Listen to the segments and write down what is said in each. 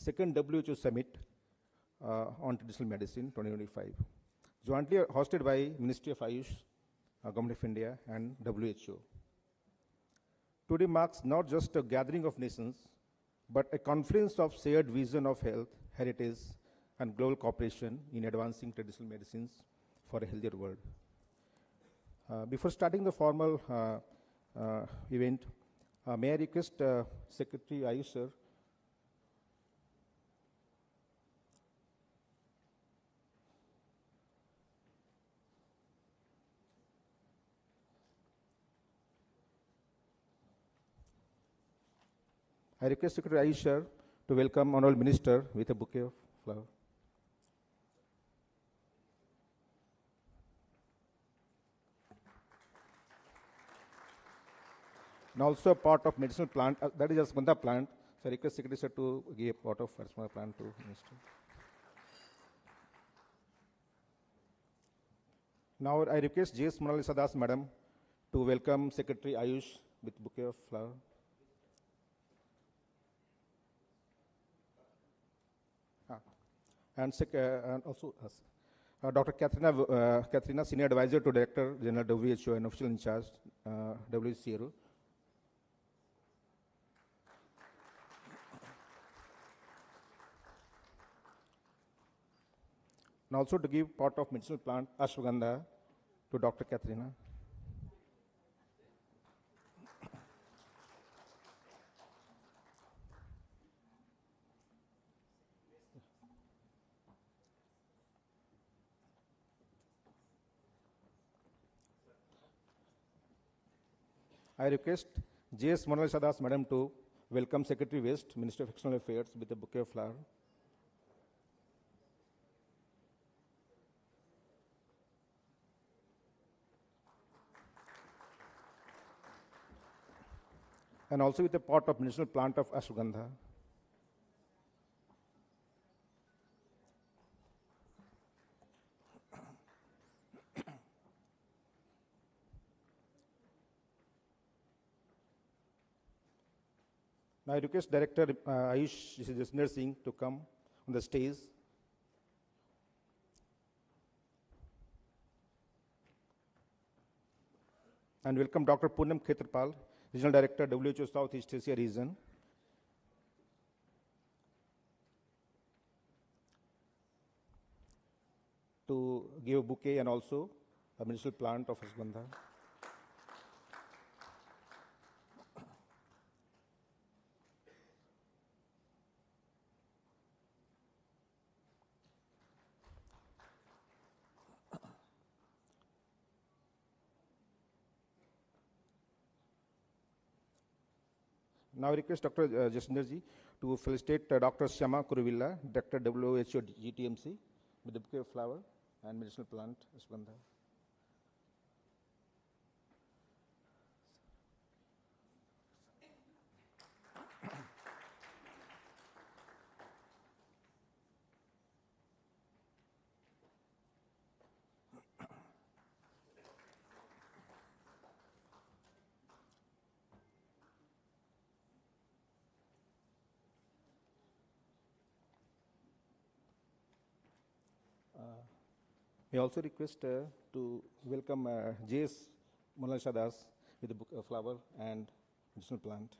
second WHO Summit on Traditional Medicine 2025, jointly hosted by Ministry of Ayush, Government of India and WHO. Today marks not just a gathering of nations, but a conference of shared vision of health, heritage, and global cooperation in advancing traditional medicines for a healthier world. Before starting the formal event, may I request Secretary Ayush, sir, I request Secretary Ayush, sir, to welcome Honorable Minister with a bouquet of flowers. And also a part of medicinal plant, that is a Asgandha plant. So I request Secretary, sir, to give a pot of Asgandha plant to Minister. Now I request J.S. Monalisa Das, Madam, to welcome Secretary Ayush with bouquet of flowers. And also Dr. Katrina, Senior Advisor to Director General WHO and Official in Charge, WCRO. And also to give pot of medicinal plant Ashwagandha to Dr. Katrina. I request J.S. Monalisa Das, Madam, to welcome Secretary West, Minister of External Affairs, with a bouquet of flowers. And also with a pot of medicinal plant of Ashwagandha. Now I request Director Ayush Jasner Singh to come on the stage. And welcome Dr. Poonam Khetrapal, Regional Director, WHO Southeast Asia Region. To give a bouquet and also a medicinal plant of Ashwagandha. Now I request Dr. Jasner to felicitate Dr. Shyama Kuruvilla, Director WHO GTMC, with the bouquet of flower and medicinal plant Ashwagandha. We also request to welcome J.S. Monalisa Das with a bouquet of flower and medicinal plant.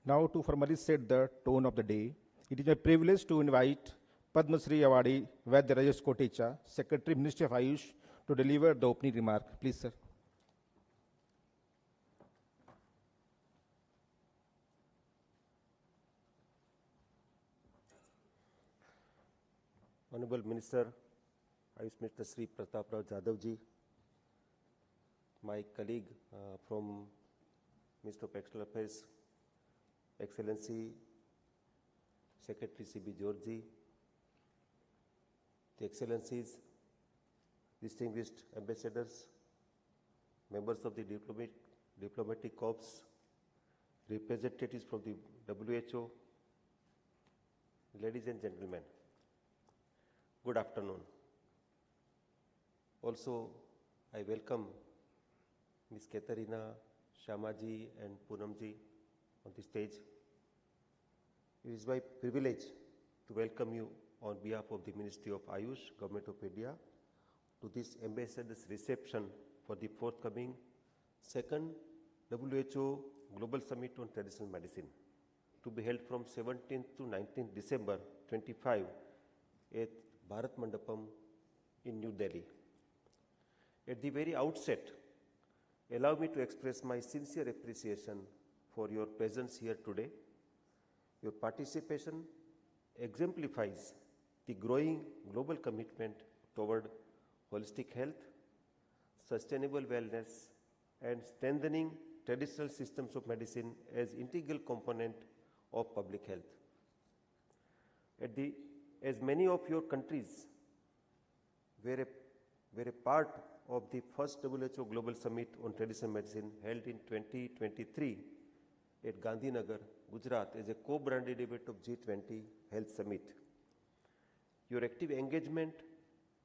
Now to formally set the tone of the day, it is a privilege to invite Padma Shri Awardee Vaidya Rajesh Kotecha, Secretary, Ministry of Ayush, to deliver the opening remark. Please, sir. Honorable Minister, Ayush Minister Sri Pratap Rao Jadhav ji, my colleague from Ministry of External Affairs, Excellency Secretary C.B. George, the Excellencies, distinguished ambassadors, members of the diplomatic corps, representatives from the WHO, ladies and gentlemen, good afternoon. Also, I welcome Ms. Katarina, Shamaji and Poonamji on the stage. It is my privilege to welcome you on behalf of the Ministry of Ayush, Government of India, to this ambassador's reception for the forthcoming second WHO Global Summit on Traditional Medicine, to be held from 17th to 19th December 25 at Bharat Mandapam in New Delhi. At the very outset, allow me to express my sincere appreciation for your presence here today. Your participation exemplifies the growing global commitment toward holistic health, sustainable wellness, and strengthening traditional systems of medicine as integral component of public health. As many of your countries were a part of the first WHO Global Summit on Traditional Medicine held in 2023 at Gandhinagar, Gujarat, as a co-branded event of G20 Health Summit. Your active engagement,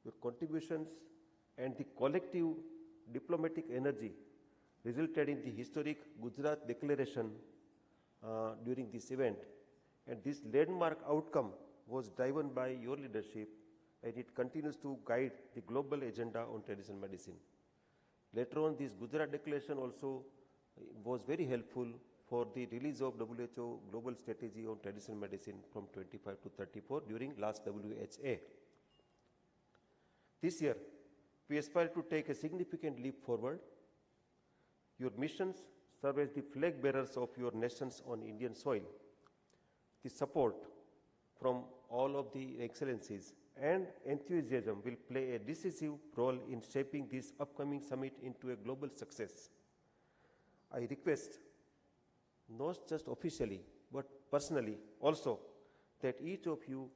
your contributions, and the collective diplomatic energy resulted in the historic Gujarat Declaration during this event, and this landmark outcome was driven by your leadership, and it continues to guide the global agenda on traditional medicine. Later on, this Gujarat Declaration also was very helpful for the release of WHO Global Strategy on Traditional Medicine from 25 to 34 during last WHA. This year, we aspire to take a significant leap forward. Your missions serve as the flag bearers of your nations on Indian soil. The support from all of the excellencies and enthusiasm will play a decisive role in shaping this upcoming summit into a global success. I request, not just officially, but personally also, that each of you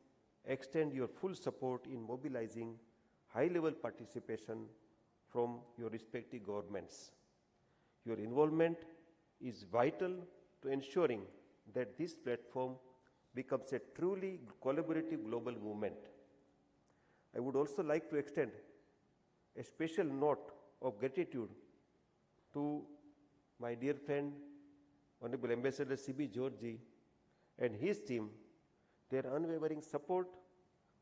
extend your full support in mobilizing high-level participation from your respective governments. Your involvement is vital to ensuring that this platform becomes a truly collaborative global movement. I would also like to extend a special note of gratitude to my dear friend, Honorable Ambassador C.B. George and his team. Their unwavering support,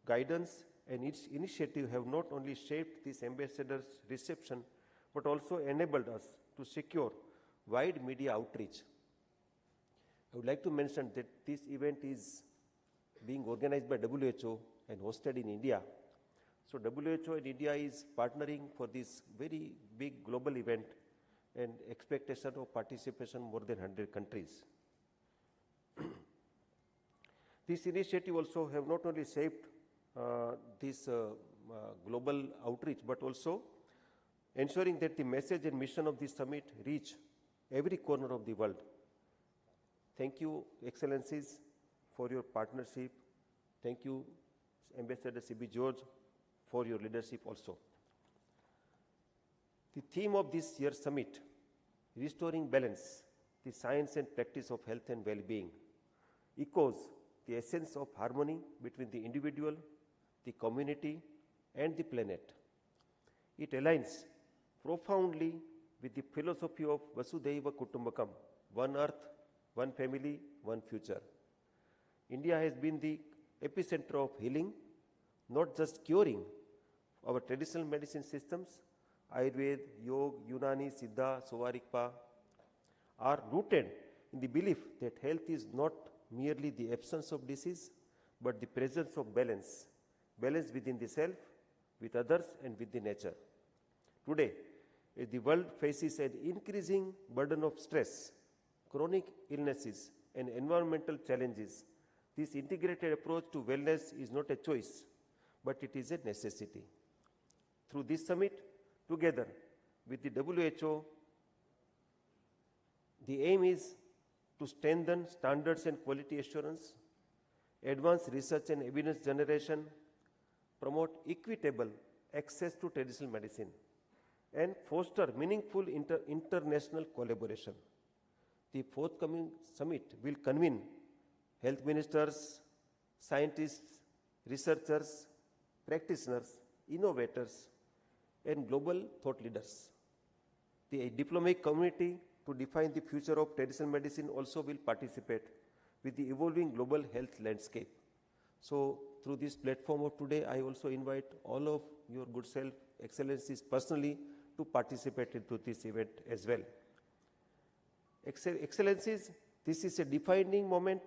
guidance, and its initiative have not only shaped this ambassador's reception, but also enabled us to secure wide media outreach. I would like to mention that this event is being organized by WHO and hosted in India. So WHO and India is partnering for this very big global event, and expectation of participation more than 100 countries. This initiative also have not only shaped this global outreach, but also ensuring that the message and mission of this summit reach every corner of the world. Thank you, Excellencies, for your partnership. Thank you, Ambassador C.B. George, for your leadership also. The theme of this year's summit, Restoring Balance, the Science and Practice of Health and Well-being, echoes the essence of harmony between the individual, the community, and the planet. It aligns profoundly with the philosophy of Vasudhaiva Kutumbakam, one earth, one family, one future. India has been the epicenter of healing, not just curing. Our traditional medicine systems, Ayurveda, Yoga, Unani, Siddha, Sovarikpa, are rooted in the belief that health is not merely the absence of disease, but the presence of balance, balance within the self, with others, and with the nature. Today, as the world faces an increasing burden of stress, chronic illnesses, and environmental challenges, this integrated approach to wellness is not a choice, but it is a necessity. Through this summit, together with the WHO, the aim is to strengthen standards and quality assurance, advance research and evidence generation, promote equitable access to traditional medicine, and foster meaningful international collaboration. The forthcoming summit will convene health ministers, scientists, researchers, practitioners, innovators, and global thought leaders. The diplomatic community to define the future of traditional medicine also will participate with the evolving global health landscape. So, through this platform of today, I also invite all of your good self excellencies personally to participate into this event as well. Excellencies, this is a defining moment.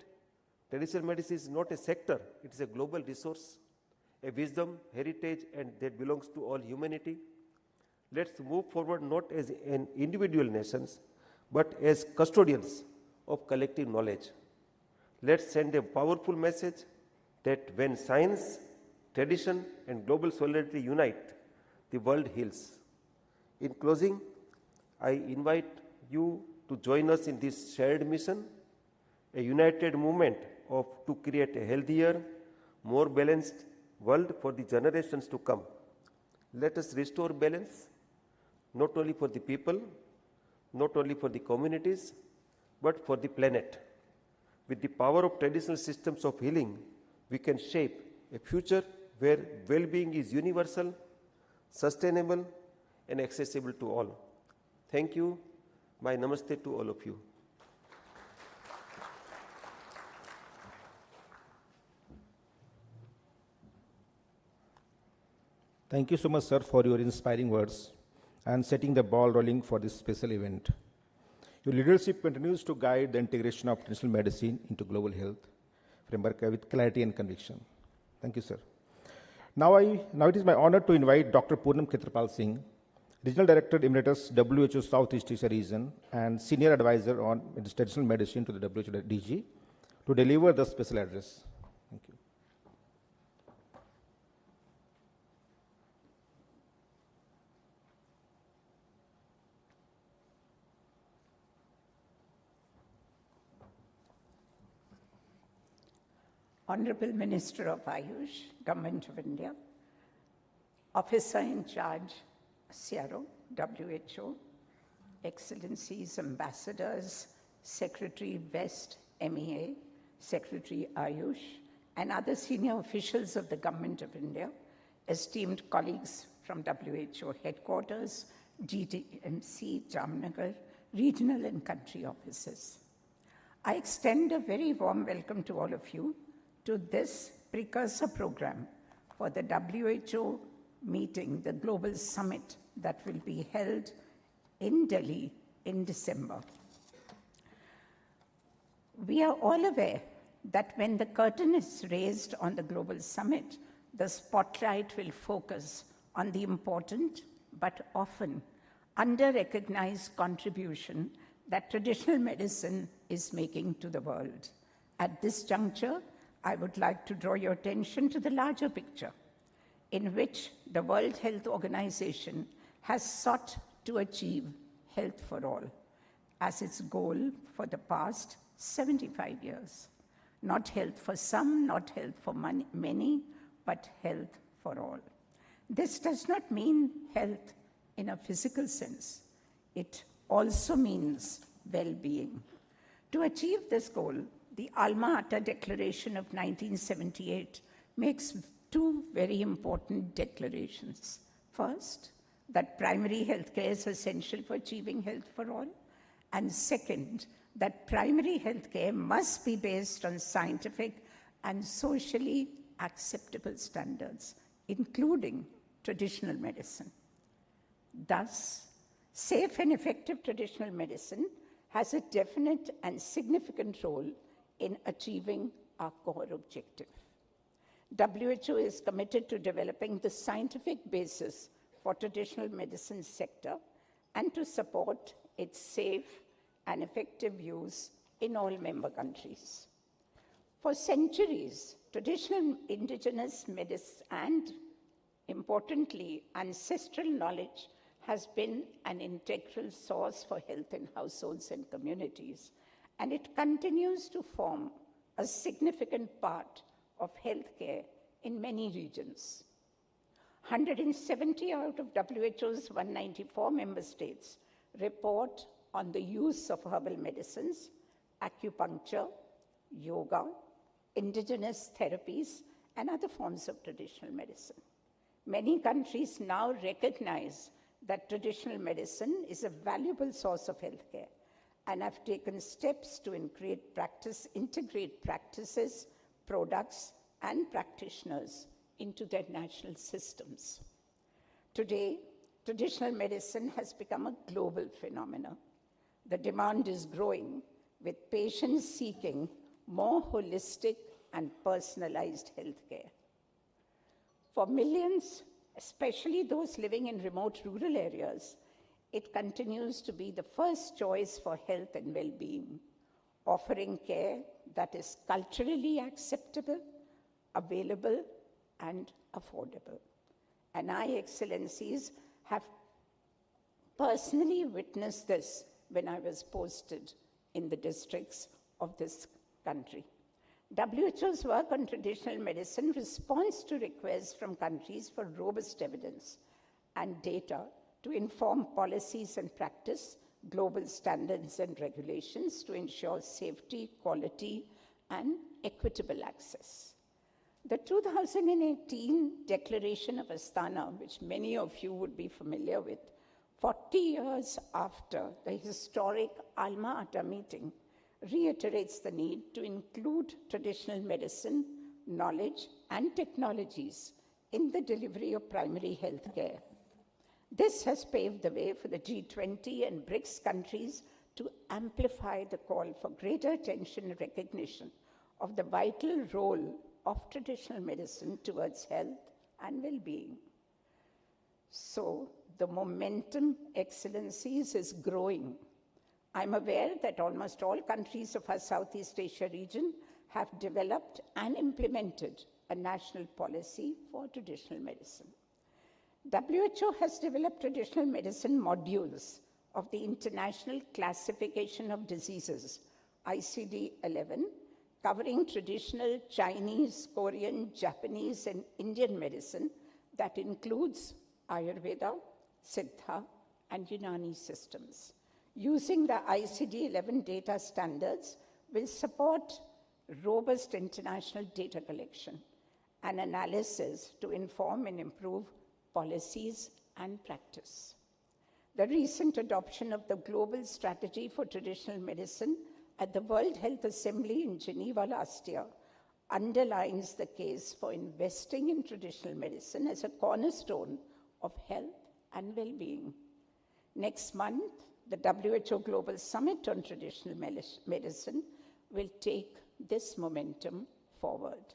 Traditional medicine is not a sector, it is a global resource, a wisdom, heritage, and that belongs to all humanity. Let's move forward not as an individual nations, but as custodians of collective knowledge. Let's send a powerful message that when science, tradition, and global solidarity unite, the world heals. In closing, I invite you to join us in this shared mission, a united movement to create a healthier, more balanced world for the generations to come. Let us restore balance, not only for the people, not only for the communities, but for the planet. With the power of traditional systems of healing, we can shape a future where well-being is universal, sustainable, and accessible to all. Thank you. My namaste to all of you. Thank you so much, sir, for your inspiring words and setting the ball rolling for this special event. Your leadership continues to guide the integration of traditional medicine into global health framework with clarity and conviction. Thank you, sir. Now it is my honor to invite Dr. Poonam Khetrapal Singh, Regional Director Emeritus WHO Southeast Asia Region and Senior Advisor on Traditional Medicine to the WHO DG, to deliver the special address. Thank you. Honorable Minister of Ayush, Government of India, Officer in Charge, CRO, WHO, Excellencies, Ambassadors, Secretary West, MEA, Secretary Ayush, and other senior officials of the Government of India, esteemed colleagues from WHO headquarters, GTMC, Jamnagar, regional and country offices. I extend a very warm welcome to all of you to this precursor program for the WHO meeting, the Global Summit that will be held in Delhi in December. We are all aware that when the curtain is raised on the Global Summit, the spotlight will focus on the important but often under-recognized contribution that traditional medicine is making to the world. At this juncture, I would like to draw your attention to the larger picture in which the World Health Organization has sought to achieve health for all as its goal for the past 75 years. Not health for some, not health for many, but health for all. This does not mean health in a physical sense. It also means well-being. To achieve this goal, the Alma Ata Declaration of 1978 makes two very important declarations. First, that primary health care is essential for achieving health for all. And second, that primary health care must be based on scientific and socially acceptable standards, including traditional medicine. Thus, safe and effective traditional medicine has a definite and significant role in achieving our core objective. WHO is committed to developing the scientific basis for traditional medicine sector and to support its safe and effective use in all member countries. For centuries, traditional indigenous medicine and, importantly, ancestral knowledge has been an integral source for health in households and communities, and it continues to form a significant part of healthcare in many regions. 170 out of WHO's 194 member states report on the use of herbal medicines, acupuncture, yoga, indigenous therapies, and other forms of traditional medicine. Many countries now recognize that traditional medicine is a valuable source of healthcare and have taken steps to integrate practices, products, and practitioners into their national systems. Today, traditional medicine has become a global phenomenon. The demand is growing, with patients seeking more holistic and personalized healthcare. For millions, especially those living in remote rural areas, it continues to be the first choice for health and well-being, offering care that is culturally acceptable, available, and affordable. And I, Excellencies, have personally witnessed this when I was posted in the districts of this country. WHO's work on traditional medicine responds to requests from countries for robust evidence and data to inform policies and practice, global standards and regulations to ensure safety, quality, and equitable access. The 2018 Declaration of Astana, which many of you would be familiar with, 40 years after the historic Alma Ata meeting, reiterates the need to include traditional medicine, knowledge, and technologies in the delivery of primary health care. This has paved the way for the G20 and BRICS countries to amplify the call for greater attention and recognition of the vital role of traditional medicine towards health and well-being. So, the momentum, Excellencies, is growing. I'm aware that almost all countries of our Southeast Asia region have developed and implemented a national policy for traditional medicine. WHO has developed traditional medicine modules of the International Classification of Diseases, ICD-11, covering traditional Chinese, Korean, Japanese, and Indian medicine that includes Ayurveda, Siddha, and Unani systems. Using the ICD-11 data standards will support robust international data collection and analysis to inform and improve policies and practice. The recent adoption of the Global Strategy for Traditional Medicine at the World Health Assembly in Geneva last year underlines the case for investing in traditional medicine as a cornerstone of health and well-being. Next month, the WHO Global Summit on Traditional Medicine will take this momentum forward.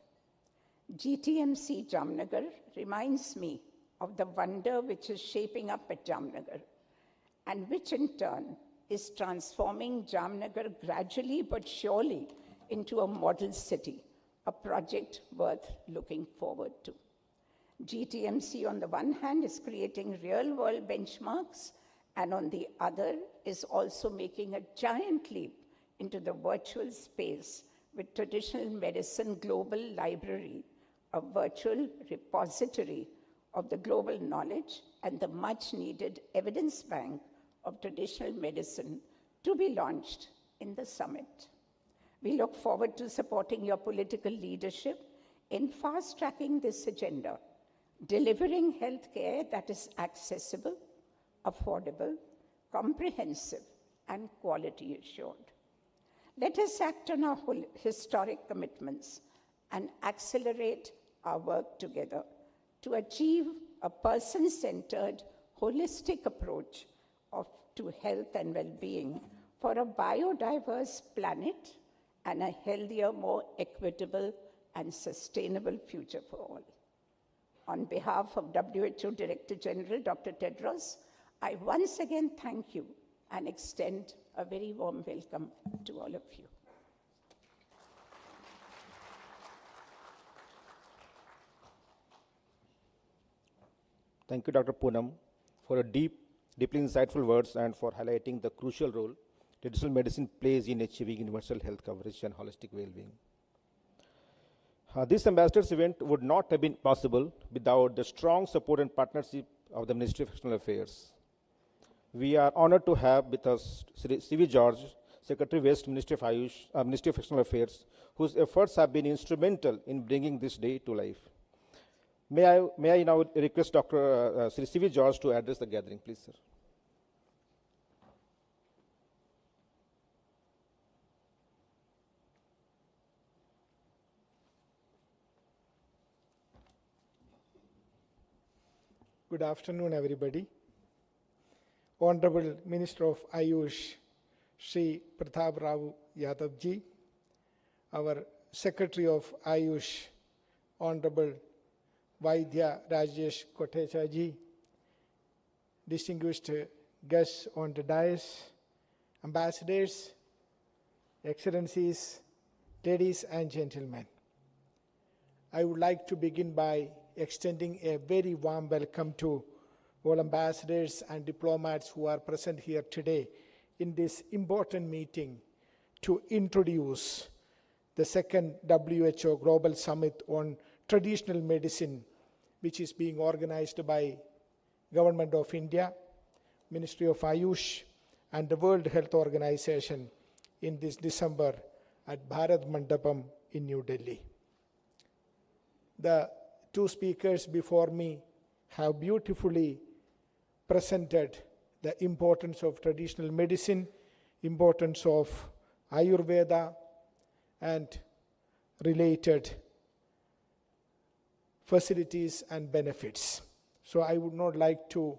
GTMC Jamnagar reminds me of the wonder which is shaping up at Jamnagar, and which in turn is transforming Jamnagar gradually but surely into a model city, a project worth looking forward to. GTMC, on the one hand, is creating real-world benchmarks, and on the other is also making a giant leap into the virtual space with Traditional Medicine Global Library, a virtual repository of the global knowledge and the much-needed evidence bank of traditional medicine to be launched in the summit. We look forward to supporting your political leadership in fast-tracking this agenda, delivering healthcare that is accessible, affordable, comprehensive, and quality assured. Let us act on our historic commitments and accelerate our work together to achieve a person-centered, holistic approach to health and well-being for a biodiverse planet and a healthier, more equitable, and sustainable future for all. On behalf of WHO Director General Dr. Tedros, I once again thank you and extend a very warm welcome to all of you. Thank you, Dr. Poonam, for a deeply insightful words and for highlighting the crucial role traditional medicine plays in achieving universal health coverage and holistic well-being. This ambassadors event would not have been possible without the strong support and partnership of the Ministry of External Affairs. We are honored to have with us Sri C.V. George, Secretary West, Ministry of Ministry of External Affairs, whose efforts have been instrumental in bringing this day to life. May I now request Dr. Sri C.V. George to address the gathering, please, sir. Good afternoon, everybody. Honorable Minister of Ayush, Sri Pratap Rao Yadav ji, our Secretary of Ayush, Honorable Vaidya Rajesh Kotecha ji, distinguished guests on the dais, ambassadors, excellencies, ladies and gentlemen. I would like to begin by extending a very warm welcome to all ambassadors and diplomats who are present here today in this important meeting to introduce the second WHO Global Summit on Traditional Medicine, which is being organized by Government of India, Ministry of Ayush, and the World Health Organization in this December at Bharat Mandapam in New Delhi. The two speakers before me have beautifully presented the importance of traditional medicine, importance of Ayurveda, and related facilities and benefits. So I would not like to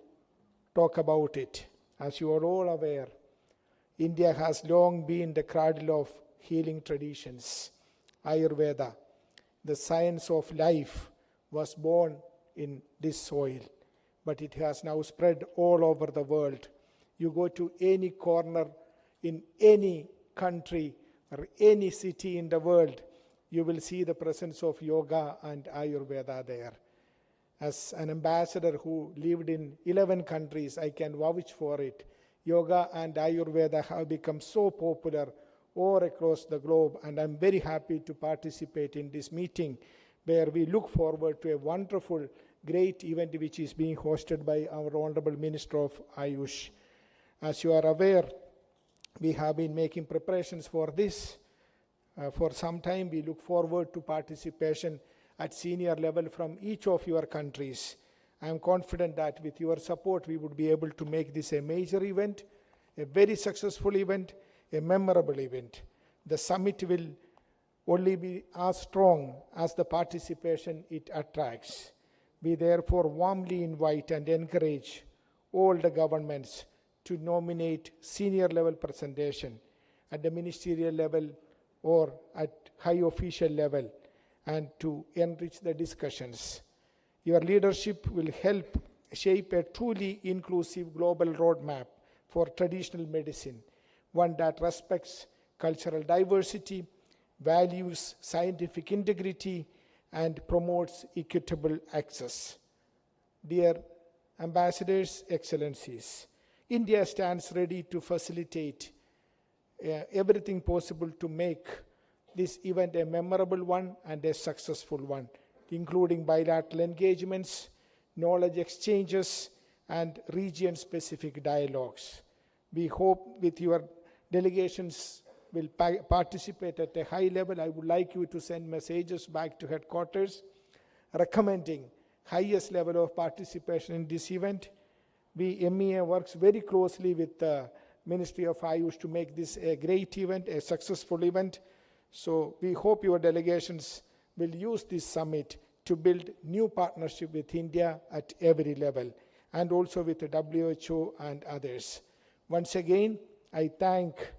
talk about it. As you are all aware, India has long been the cradle of healing traditions. Ayurveda, the science of life, was born in this soil, but it has now spread all over the world. You go to any corner in any country or any city in the world, you will see the presence of yoga and Ayurveda there. As an ambassador who lived in 11 countries, I can vouch for it. Yoga and Ayurveda have become so popular all across the globe, and I'm very happy to participate in this meeting where we look forward to a wonderful, great event which is being hosted by our Honorable Minister of Ayush. As you are aware, we have been making preparations for this for some time. We look forward to participation at senior level from each of your countries. I am confident that with your support, we would be able to make this a major event, a very successful event, a memorable event. The summit will only be as strong as the participation it attracts. We therefore warmly invite and encourage all the governments to nominate senior level presentation at the ministerial level or at high official level and to enrich the discussions. Your leadership will help shape a truly inclusive global roadmap for traditional medicine, one that respects cultural diversity, values scientific integrity, and promotes equitable access. Dear ambassadors, excellencies, India stands ready to facilitate everything possible to make this event a memorable one and a successful one, including bilateral engagements, knowledge exchanges, and region-specific dialogues. We hope with your delegations will participate at a high level. I would like you to send messages back to headquarters recommending highest level of participation in this event. MEA works very closely with the Ministry of Ayush to make this a great event, a successful event. So we hope your delegations will use this summit to build new partnership with India at every level, and also with the WHO and others. Once again, I thank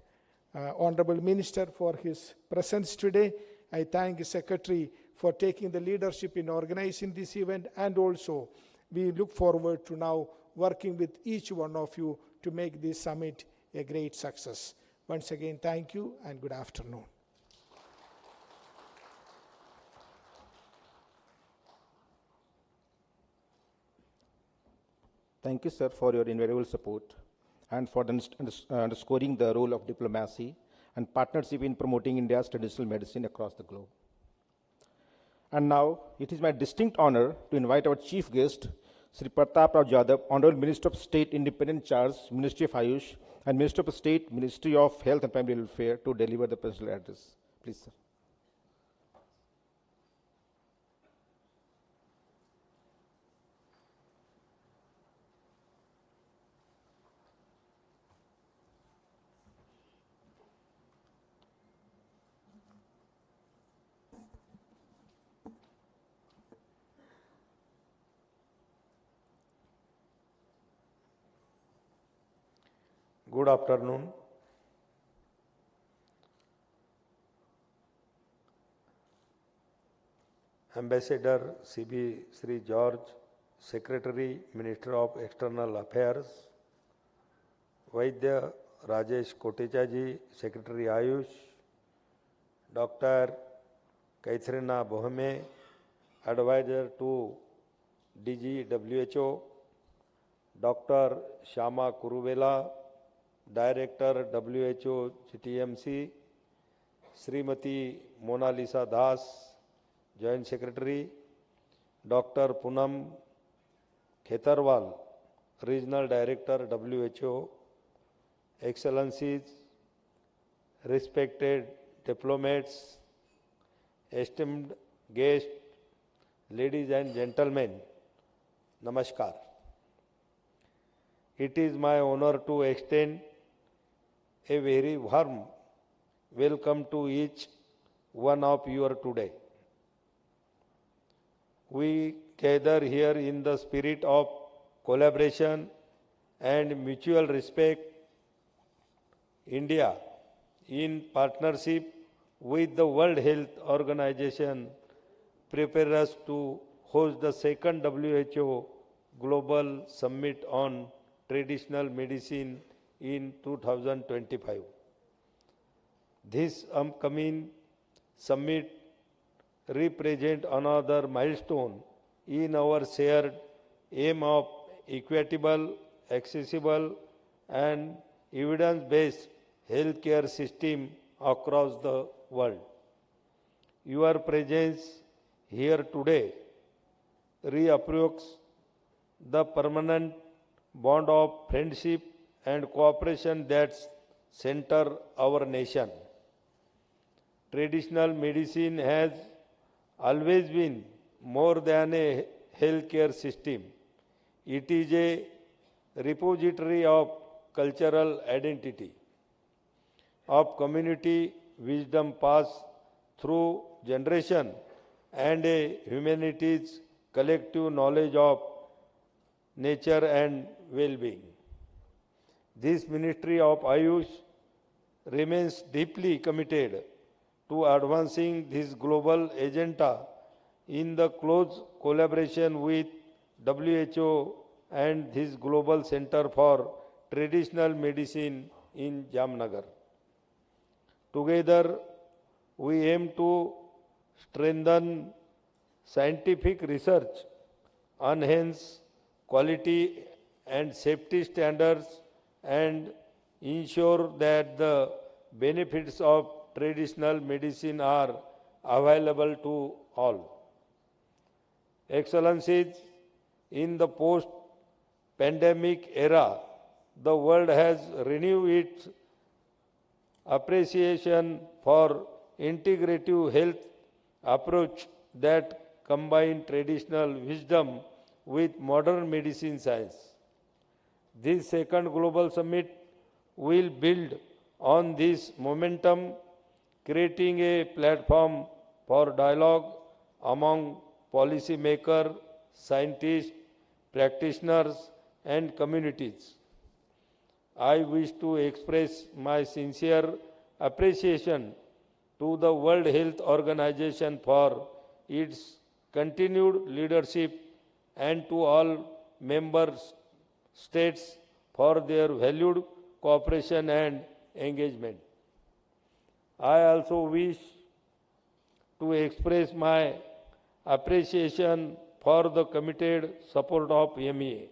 Honorable Minister for his presence today. I thank the Secretary for taking the leadership in organizing this event, and also we look forward to now working with each one of you to make this summit a great success. Once again, thank you and good afternoon. Thank you, sir, for your invaluable support and for underscoring the role of diplomacy and partnership in promoting India's traditional medicine across the globe. And now, it is my distinct honor to invite our chief guest, Sri Pratap Rao Jadhav, Honorable Minister of State, Independent Charge, Ministry of Ayush, and Minister of State, Ministry of Health and Family Welfare, to deliver the presidential address. Please, sir. Good afternoon. Ambassador C.B. Sri George, Secretary, Minister of External Affairs, Vaidya Rajesh Kotechaji, Secretary Ayush, Dr. Kaithrina Bohme, Advisor to DG WHO, Dr. Shama Kuruvela, Director WHO GTMC, Srimati Mona Lisa Das, Joint Secretary, Dr. Poonam Khetarwal, Regional Director WHO, Excellencies, respected diplomats, esteemed guests, ladies and gentlemen, Namaskar. It is my honor to extend a very warm welcome to each one of you today. We gather here in the spirit of collaboration and mutual respect. India, in partnership with the World Health Organization, prepares us to host the second WHO Global Summit on Traditional Medicine in 2025. This upcoming summit represents another milestone in our shared aim of equitable, accessible, and evidence-based healthcare system across the world. Your presence here today reaffirms the permanent bond of friendship and cooperation that center our nation. Traditional medicine has always been more than a healthcare system. It is a repository of cultural identity, of community wisdom passed through generation, and a humanity's collective knowledge of nature and well-being. This Ministry of Ayush remains deeply committed to advancing this global agenda in the close collaboration with WHO and this Global Center for Traditional Medicine in Jamnagar. Together, we aim to strengthen scientific research, enhance quality and safety standards, and ensure that the benefits of traditional medicine are available to all. Excellencies, in the post-pandemic era, the world has renewed its appreciation for integrative health approach that combine traditional wisdom with modern medicine science. This second global summit will build on this momentum, creating a platform for dialogue among policymakers, scientists, practitioners, and communities. I wish to express my sincere appreciation to the World Health Organization for its continued leadership and to all member states for their valued cooperation and engagement. I also wish to express my appreciation for the committed support of MEA,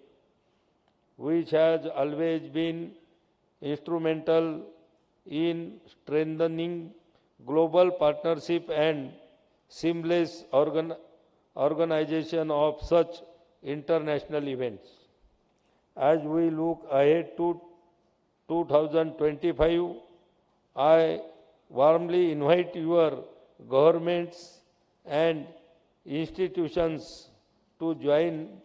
which has always been instrumental in strengthening global partnership and seamless organization of such international events. As we look ahead to 2025, I warmly invite your governments and institutions to join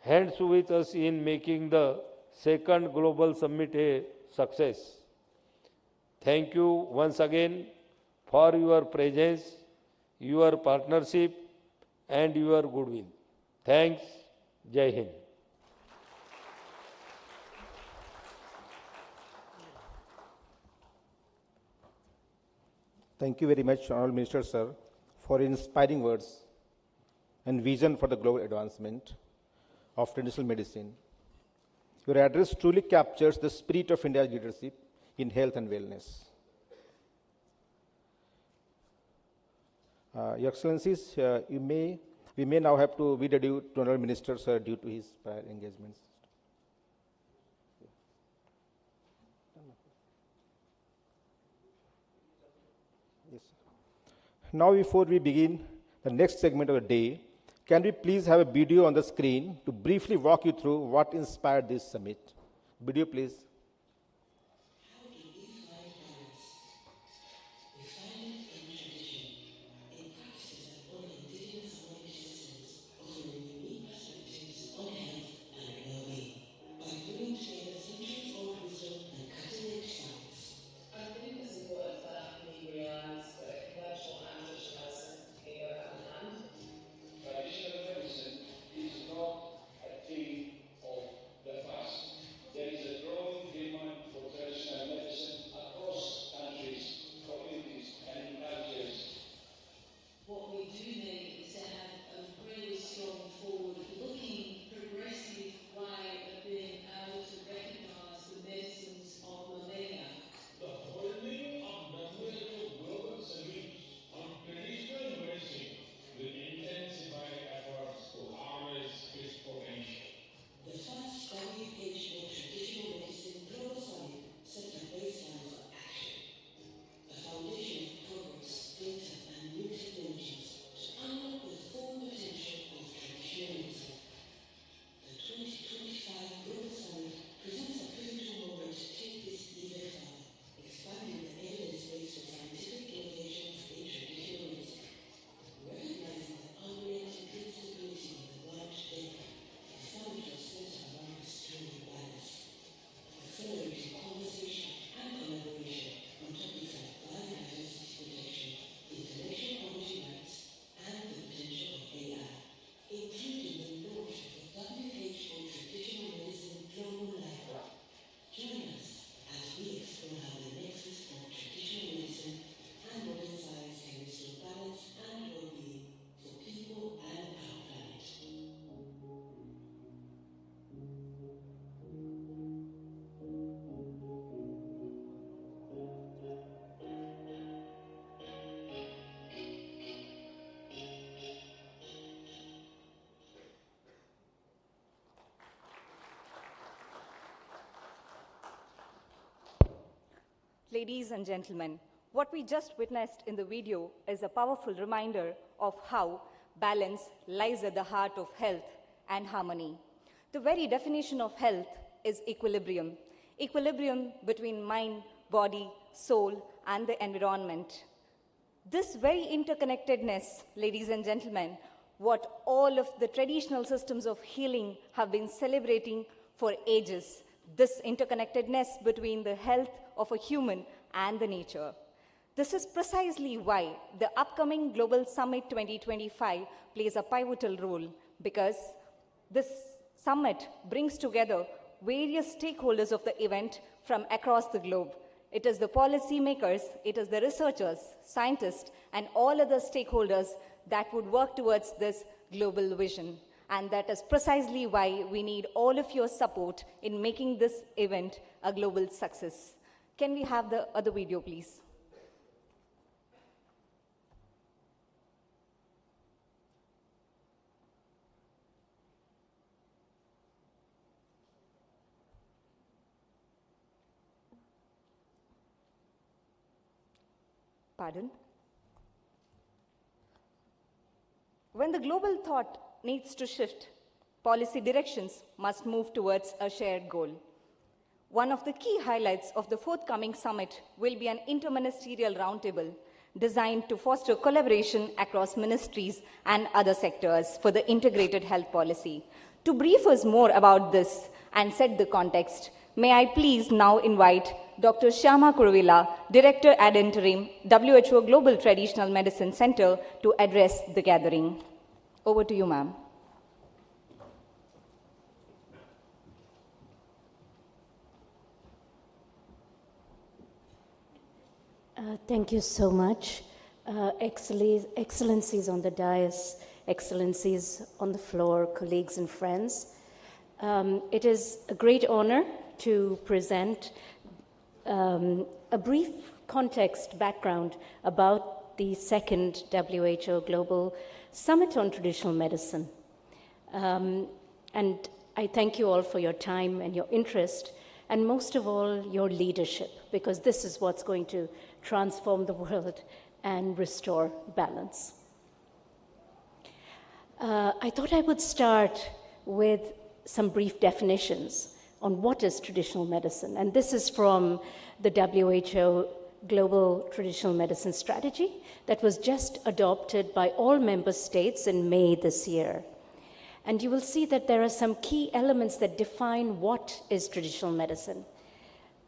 hands with us in making the second Global Summit a success. Thank you once again for your presence, your partnership, and your goodwill. Thanks. Jai Hind. Thank you very much, Honorable Minister, sir, for inspiring words and vision for the global advancement of traditional medicine. Your address truly captures the spirit of India's leadership in health and wellness. Your Excellencies, we may now have to bid adieu to Honorable Minister, sir, due to his prior engagements. Yes, sir. Now, before we begin the next segment of the day, can we please have a video on the screen to briefly walk you through what inspired this summit? Video, please. Traditional medicine is not a thing of the past. There is a growing demand for traditional medicine across countries, communities, and cultures. What we do need is to have a really strong forward-looking, progressive way of being able to recognise the medicines of millennia. The holding of WHO Global Summit on Traditional Medicine will intensify efforts to harness its potential. The first WHO Traditional Medicine Global Summit set a baseline for action, a foundation of progress, data and new technologies to unlock the full potential of traditional medicine. The 2025 Global Summit presents a pivotal moment to take this even further, expanding the evidence base for scientific innovations in traditional medicine. Recognizing the unrelenting instability of the world today, the summit was centered around restoring balance, accelerating conversation and collaboration on topics like biodiversity protection, intellectual property rights, and the potential of AI, including the launch of the WHO Traditional Medicine Global Library. Join us as we explore how the nexus of traditional medicine and modern science can restore balance and well-being for people and our planet. Ladies and gentlemen, what we just witnessed in the video is a powerful reminder of how balance lies at the heart of health and harmony. The very definition of health is equilibrium. Equilibrium between mind, body, soul, and the environment. This very interconnectedness, ladies and gentlemen, what all of the traditional systems of healing have been celebrating for ages. This interconnectedness between the health of a human and the nature. This is precisely why the upcoming Global Summit 2025 plays a pivotal role, because this summit brings together various stakeholders of the event from across the globe. It is the policymakers, it is the researchers, scientists, and all other stakeholders that would work towards this global vision. And that is precisely why we need all of your support in making this event a global success. Can we have the other video, please? Pardon? When the global thought needs to shift, policy directions must move towards a shared goal. One of the key highlights of the forthcoming summit will be an interministerial roundtable designed to foster collaboration across ministries and other sectors for the integrated health policy. To brief us more about this and set the context, may I please now invite Dr. Shyama Kuruvilla, Director ad interim, WHO Global Traditional Medicine Center, to address the gathering. Over to you, ma'am. Thank you so much. Excellencies on the dais, excellencies on the floor, colleagues and friends. It is a great honor to present a brief context background about the second WHO Global Summit on Traditional Medicine. And I thank you all for your time and your interest, and most of all, your leadership, because this is what's going to transform the world and restore balance. I thought I would start with some brief definitions on what is traditional medicine. And this is from the WHO Global Traditional Medicine Strategy that was just adopted by all member states in May this year. And you will see that there are some key elements that define what is traditional medicine.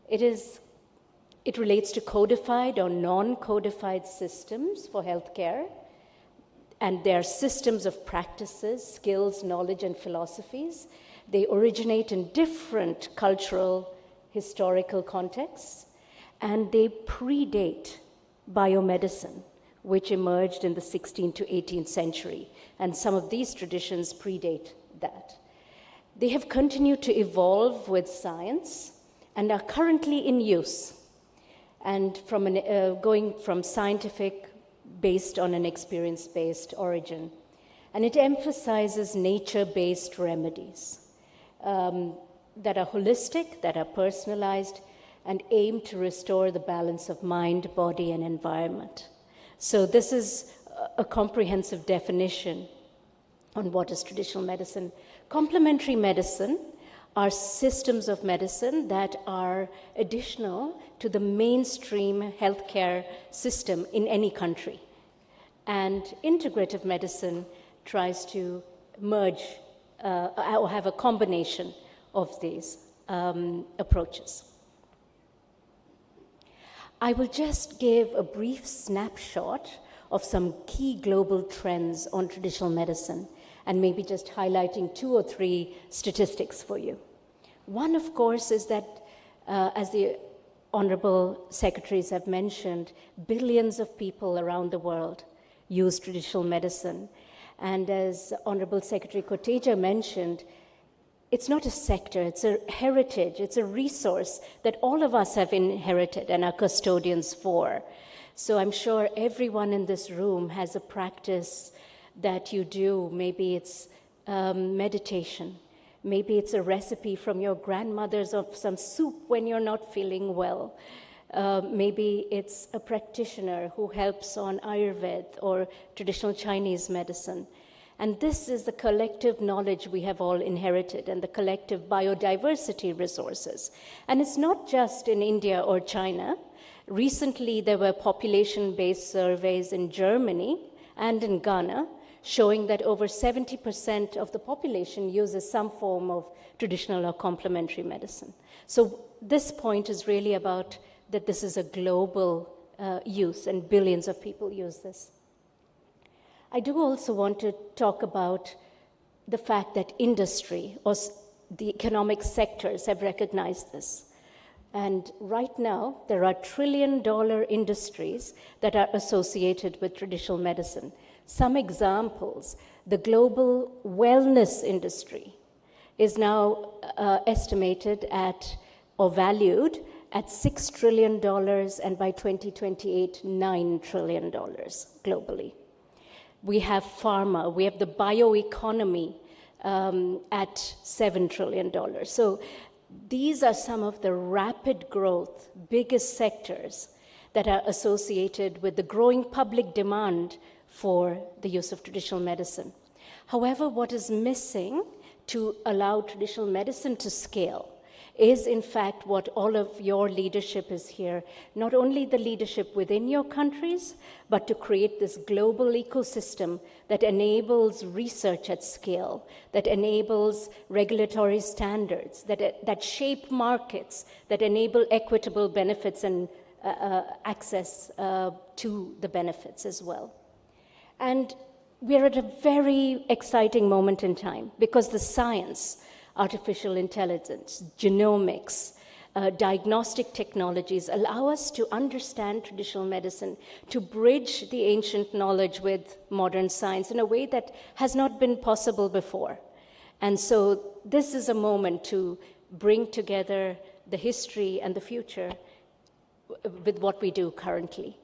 It relates to codified or non-codified systems for healthcare, and they are systems of practices, skills, knowledge, and philosophies. They originate in different cultural, historical contexts, and they predate biomedicine, which emerged in the 16th to 18th century, and some of these traditions predate that. They have continued to evolve with science and are currently in use, and going from scientific based on an experience-based origin. And it emphasizes nature-based remedies that are holistic, that are personalized, and aim to restore the balance of mind, body, and environment. So this is a comprehensive definition on what is traditional medicine. Complementary medicine are systems of medicine that are additional to the mainstream healthcare system in any country. And integrative medicine tries to merge or have a combination of these approaches. I will just give a brief snapshot of some key global trends on traditional medicine, and maybe just highlighting 2 or 3 statistics for you. One, of course, is that, as the honorable secretaries have mentioned, billions of people around the world use traditional medicine. And as Honorable Secretary Kotecha mentioned, it's not a sector, it's a heritage, it's a resource that all of us have inherited and are custodians for. So I'm sure everyone in this room has a practice that you do. Maybe it's meditation. Maybe it's a recipe from your grandmother's of some soup when you're not feeling well. Maybe it's a practitioner who helps on Ayurveda or traditional Chinese medicine. And this is the collective knowledge we have all inherited and the collective biodiversity resources. And it's not just in India or China. Recently, there were population-based surveys in Germany and in Ghana showing that over 70% of the population uses some form of traditional or complementary medicine. So this point is really about that this is a global use and billions of people use this. I do also want to talk about the fact that industry or the economic sectors have recognized this. And right now, there are trillion-dollar industries that are associated with traditional medicine. Some examples: the global wellness industry is now estimated at or valued at $6 trillion, and by 2028, $9 trillion globally. We have pharma, we have the bioeconomy at $7 trillion. So these are some of the rapid growth, biggest sectors that are associated with the growing public demand for the use of traditional medicine. However, what is missing to allow traditional medicine to scale is in fact what all of your leadership is here, not only the leadership within your countries, but to create this global ecosystem that enables research at scale, that enables regulatory standards, that shape markets, that enable equitable benefits and access to the benefits as well. And we're at a very exciting moment in time because the science, artificial intelligence, genomics, diagnostic technologies allow us to understand traditional medicine, to bridge the ancient knowledge with modern science in a way that has not been possible before. And so this is a moment to bring together the history and the future with what we do currently.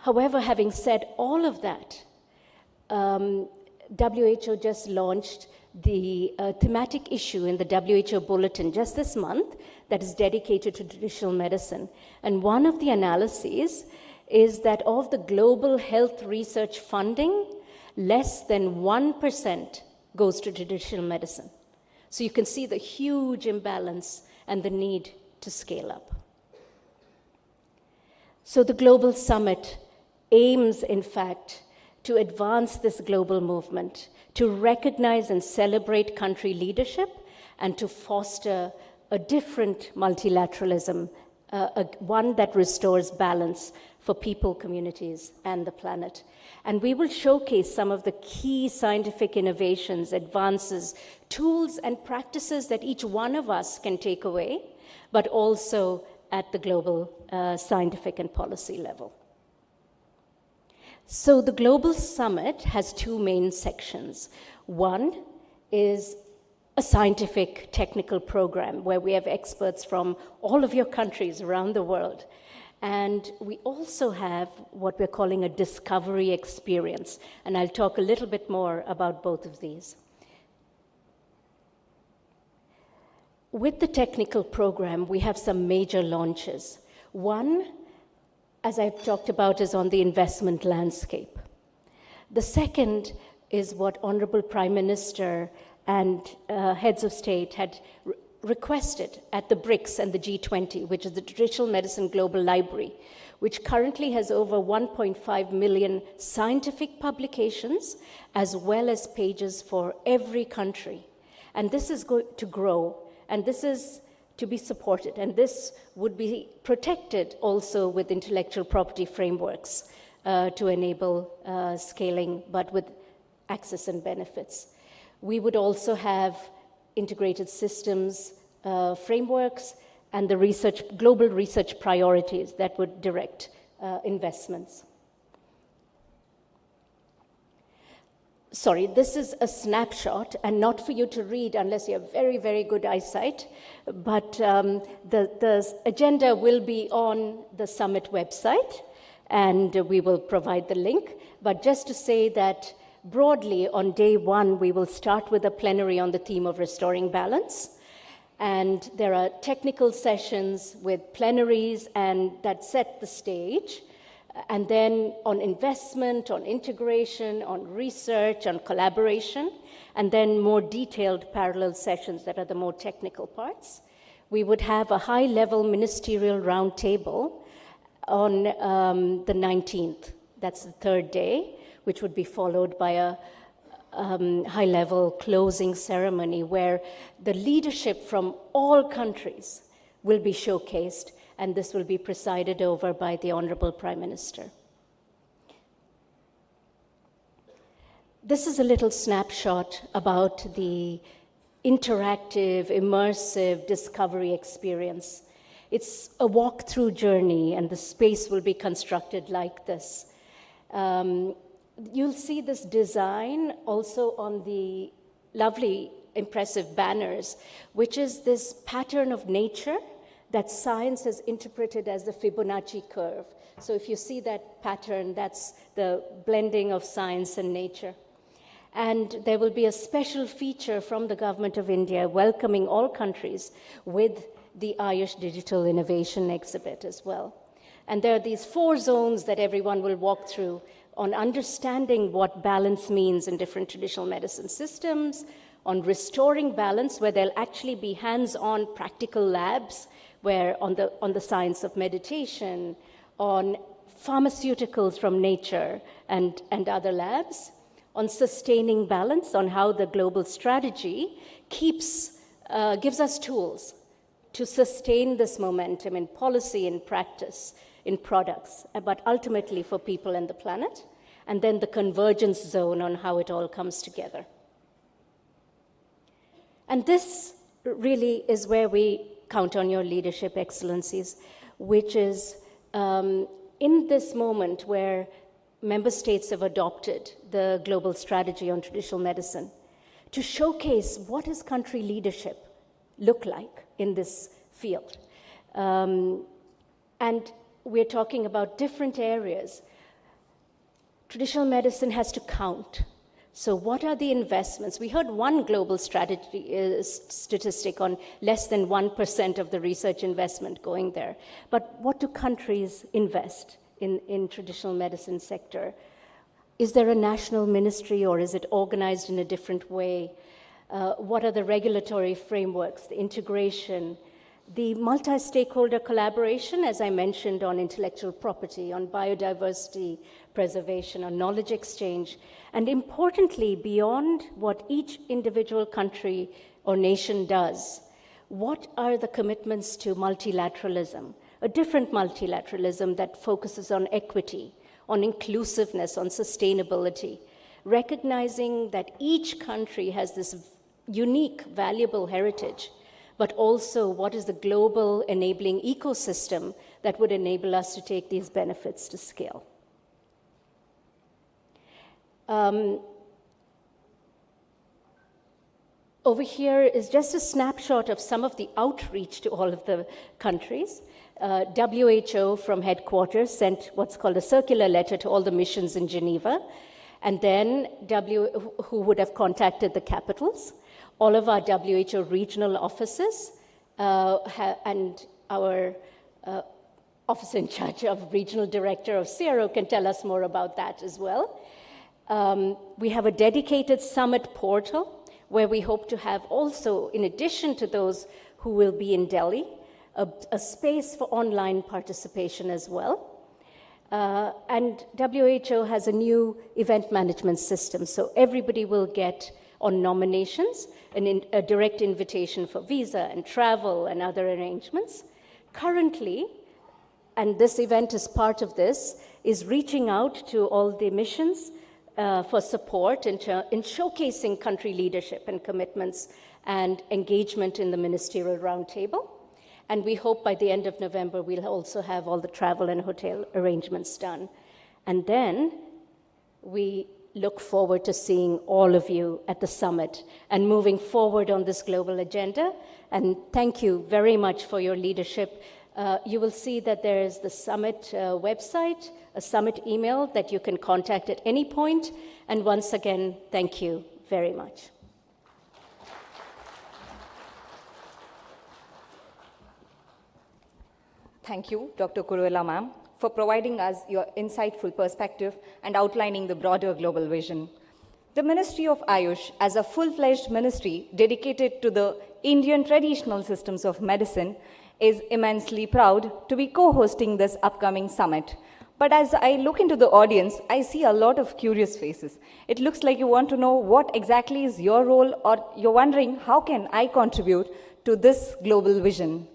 However, having said all of that, WHO just launched the thematic issue in the WHO bulletin just this month that is dedicated to traditional medicine. And one of the analyses is that of the global health research funding, less than 1% goes to traditional medicine. So you can see the huge imbalance and the need to scale up. So the Global Summit aims, in fact, to advance this global movement, to recognize and celebrate country leadership, and to foster a different multilateralism, one that restores balance for people, communities, and the planet. And we will showcase some of the key scientific innovations, advances, tools, and practices that each one of us can take away, but also at the global scientific and policy level. So the Global Summit has two main sections. One is a scientific technical program where we have experts from all of your countries around the world. And we also have what we're calling a discovery experience. And I'll talk a little bit more about both of these. With the technical program, we have some major launches. One, as I've talked about, is on the investment landscape. The second is what Honorable Prime Minister and heads of state had requested at the BRICS and the G20, which is the Traditional Medicine Global Library, which currently has over 1.5 million scientific publications, as well as pages for every country. And this is going to grow, and this is to be supported, and this would be protected also with intellectual property frameworks to enable scaling, but with access and benefits. We would also have integrated systems frameworks and the global research priorities that would direct investments. Sorry, this is a snapshot and not for you to read unless you have very, very good eyesight, but the agenda will be on the summit website and we will provide the link. But just to say that broadly on day one, we will start with a plenary on the theme of restoring balance. And there are technical sessions with plenaries and that set the stage. And then on investment, on integration, on research, on collaboration, and then more detailed parallel sessions that are the more technical parts. We would have a high-level ministerial roundtable on the 19th. That's the third day, which would be followed by a high-level closing ceremony where the leadership from all countries will be showcased, and this will be presided over by the Honorable Prime Minister. This is a little snapshot about the interactive, immersive discovery experience. It's a walk-through journey, and the space will be constructed like this. You'll see this design also on the lovely, impressive banners, which is this pattern of nature that science has interpreted as the Fibonacci curve. So if you see that pattern, that's the blending of science and nature. And there will be a special feature from the Government of India welcoming all countries with the Ayush Digital Innovation Exhibit as well. And there are these 4 zones that everyone will walk through, on understanding what balance means in different traditional medicine systems, on restoring balance, where there'll actually be hands-on practical labs where on the science of meditation, on pharmaceuticals from nature and other labs, on sustaining balance, on how the global strategy gives us tools to sustain this momentum in policy, in practice, in products, but ultimately for people and the planet, and then the convergence zone on how it all comes together. And this really is where we count on your leadership, Excellencies, which is in this moment where member states have adopted the global strategy on traditional medicine, to showcase what does country leadership look like in this field. And we're talking about different areas. Traditional medicine has to count. So what are the investments? We heard one global strategy statistic on less than 1% of the research investment going there. But what do countries invest in traditional medicine sector? Is there a national ministry, or is it organized in a different way? What are the regulatory frameworks, the integration, the multi-stakeholder collaboration, as I mentioned, on intellectual property, on biodiversity preservation, on knowledge exchange, and importantly, beyond what each individual country or nation does, what are the commitments to multilateralism, a different multilateralism that focuses on equity, on inclusiveness, on sustainability, recognizing that each country has this unique, valuable heritage, but also what is the global enabling ecosystem that would enable us to take these benefits to scale. Over here is just a snapshot of some of the outreach to all of the countries. WHO from headquarters sent what's called a circular letter to all the missions in Geneva, and then who would have contacted the capitals. All of our WHO regional offices and our officer in charge of regional director of CRO can tell us more about that as well. We have a dedicated summit portal where we hope to have also, in addition to those who will be in Delhi, a space for online participation as well. And WHO has a new event management system, so everybody will get on nominations a direct invitation for visa and travel and other arrangements. Currently, and this event is part of this, is reaching out to all the missions for support in showcasing country leadership and commitments and engagement in the ministerial roundtable. And we hope by the end of November, we'll also have all the travel and hotel arrangements done. And then we look forward to seeing all of you at the summit and moving forward on this global agenda. And thank you very much for your leadership. You will see that there is the summit website, a summit email that you can contact at any point. And once again, thank you very much. Thank you, Dr. Kuruela ma'am, for providing us your insightful perspective and outlining the broader global vision. The Ministry of Ayush, as a full-fledged ministry dedicated to the Indian traditional systems of medicine, is immensely proud to be co-hosting this upcoming summit. But as I look into the audience, I see a lot of curious faces. It looks like you want to know what exactly is your role, or you're wondering, how can I contribute to this global vision?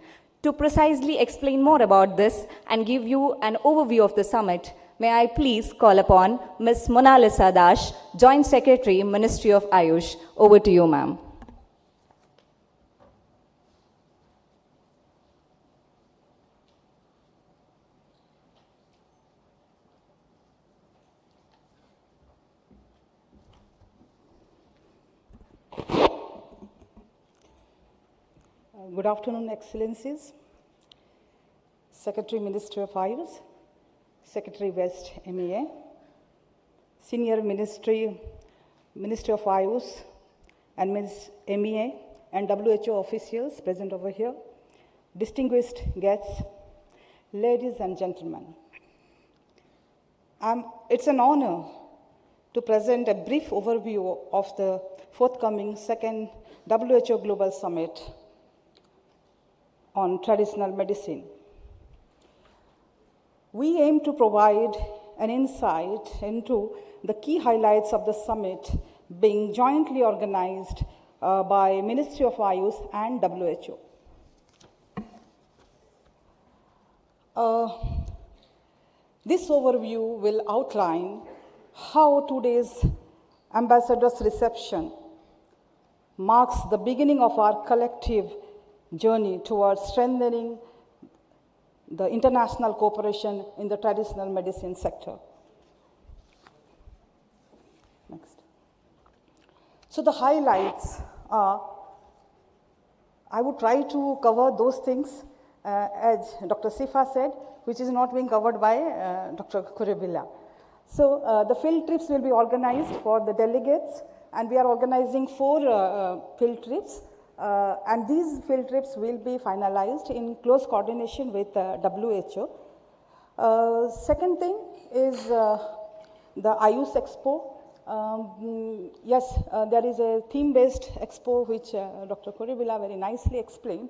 To precisely explain more about this and give you an overview of the summit, may I please call upon Ms. Monalisa Dash, Joint Secretary, Ministry of Ayush. Over to you, ma'am. Good afternoon, Excellencies. Secretary, Ministry of Ayush, Secretary West, MEA, Senior Ministry of Ayush, and Ms. MEA, and WHO officials present over here, distinguished guests, ladies and gentlemen. It's an honor to present a brief overview of the forthcoming second WHO Global Summit on traditional medicine. We aim to provide an insight into the key highlights of the summit being jointly organized by Ministry of Ayush and WHO. This overview will outline how today's ambassador's reception marks the beginning of our collective journey towards strengthening the international cooperation in the traditional medicine sector. Next. So the highlights are, I would try to cover those things as Dr. Sifa said, which is not being covered by Dr. Kuribilla. So the field trips will be organized for the delegates, and we are organizing 4 field trips. And these field trips will be finalized in close coordination with WHO. Second thing is the Ayush Expo. Yes, there is a theme-based expo which Dr. Kuribilla very nicely explained.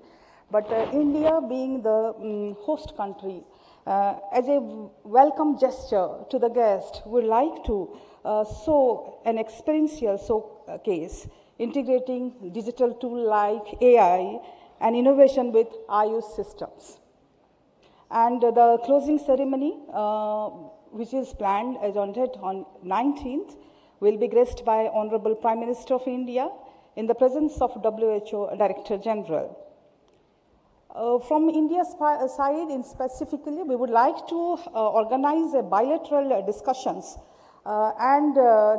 But India being the host country, as a welcome gesture to the guest, would like to show an experiential showcase integrating digital tool like AI and innovation with Ayush systems. And the closing ceremony, which is planned as on 19th, will be graced by Honorable Prime Minister of India in the presence of WHO Director General. From India's side, specifically, we would like to organize a bilateral discussions and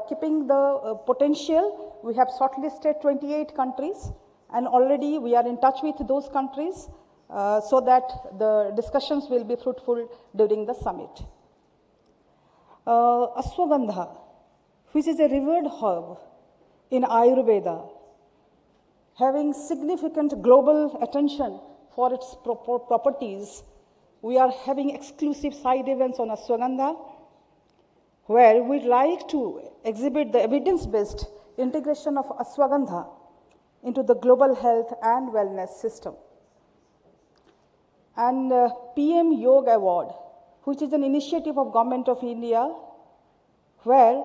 keeping the potential. We have shortlisted 28 countries, and already we are in touch with those countries so that the discussions will be fruitful during the summit. Ashwagandha, which is a revered herb in Ayurveda, having significant global attention for its properties, we are having exclusive side events on Ashwagandha, where we'd like to exhibit the evidence-based integration of Ashwagandha into the global health and wellness system. And PM Yoga Award, which is an initiative of Government of India, where,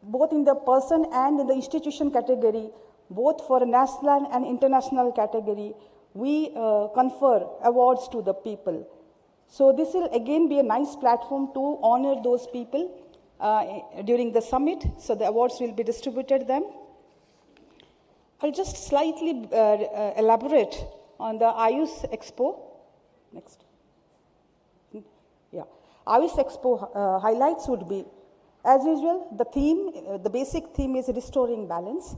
both in the person and in the institution category, both for national and international category, we confer awards to the people. So this will again be a nice platform to honor those people during the summit. So the awards will be distributed them. I'll just slightly elaborate on the Ayush Expo. Next. Yeah. Ayush Expo highlights would be, as usual, the theme, the basic theme is restoring balance.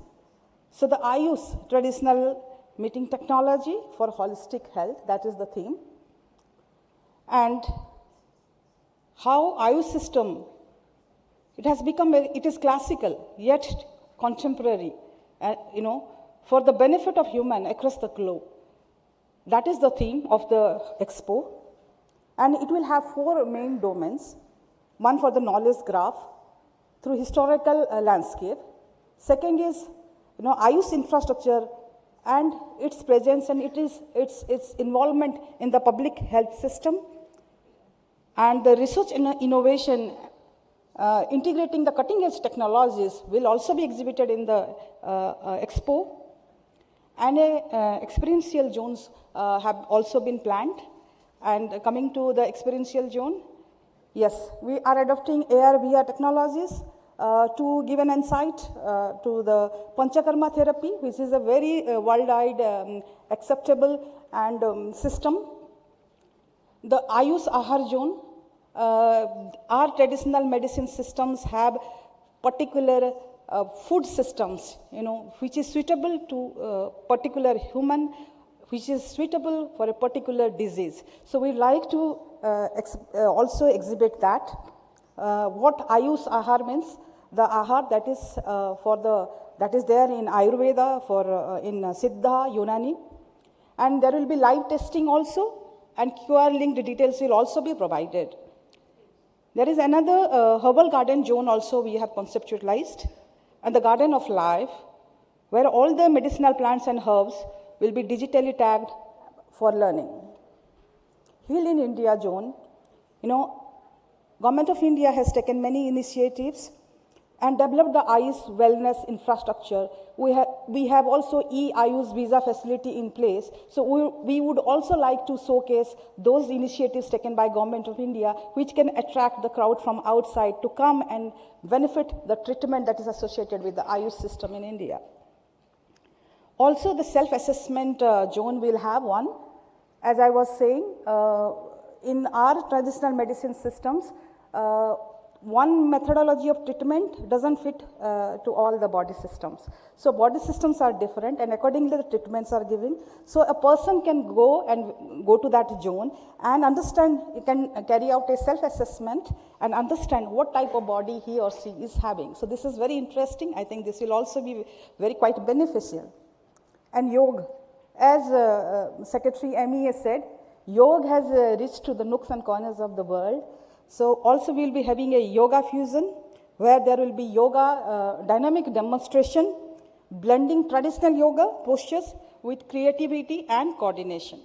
So the Ayush, traditional meeting technology for holistic health, that is the theme. And how Ayush system, it has become, it is classical, yet contemporary, for the benefit of human across the globe. That is the theme of the expo. And it will have 4 main domains. One for the knowledge graph through historical landscape. Second is, Ayush infrastructure and its presence and its involvement in the public health system. And the research and innovation, integrating the cutting-edge technologies will also be exhibited in the expo. And experiential zones have also been planned. And coming to the experiential zone, yes, we are adopting AR/VR technologies to give an insight to the Panchakarma therapy, which is a very worldwide acceptable and system. The Ayush Ahar zone, our traditional medicine systems have particular food systems, which is suitable to particular human, which is suitable for a particular disease. So we like to also exhibit that. What Ayush Ahar means, the Ahar that is that is there in Ayurveda, in Siddha, Unani, and there will be live testing also, and QR linked details will also be provided. There is another herbal garden zone also we have conceptualized, and the Garden of Life, where all the medicinal plants and herbs will be digitally tagged for learning. Heal in India zone, Government of India has taken many initiatives and developed the Ayush wellness infrastructure. We have also e-Ayush visa facility in place. So we would also like to showcase those initiatives taken by Government of India, which can attract the crowd from outside to come and benefit the treatment that is associated with the Ayush system in India. Also, the self-assessment zone will have one. As I was saying, in our traditional medicine systems, one methodology of treatment doesn't fit to all the body systems. So body systems are different, and accordingly the treatments are given. So a person can go to that zone and understand, he can carry out a self-assessment and understand what type of body he or she is having. So this is very interesting. I think this will also be quite beneficial. And yoga, as Secretary MEA said, yoga has reached to the nooks and corners of the world. So also we'll be having a yoga fusion, where there will be yoga dynamic demonstration, blending traditional yoga postures with creativity and coordination.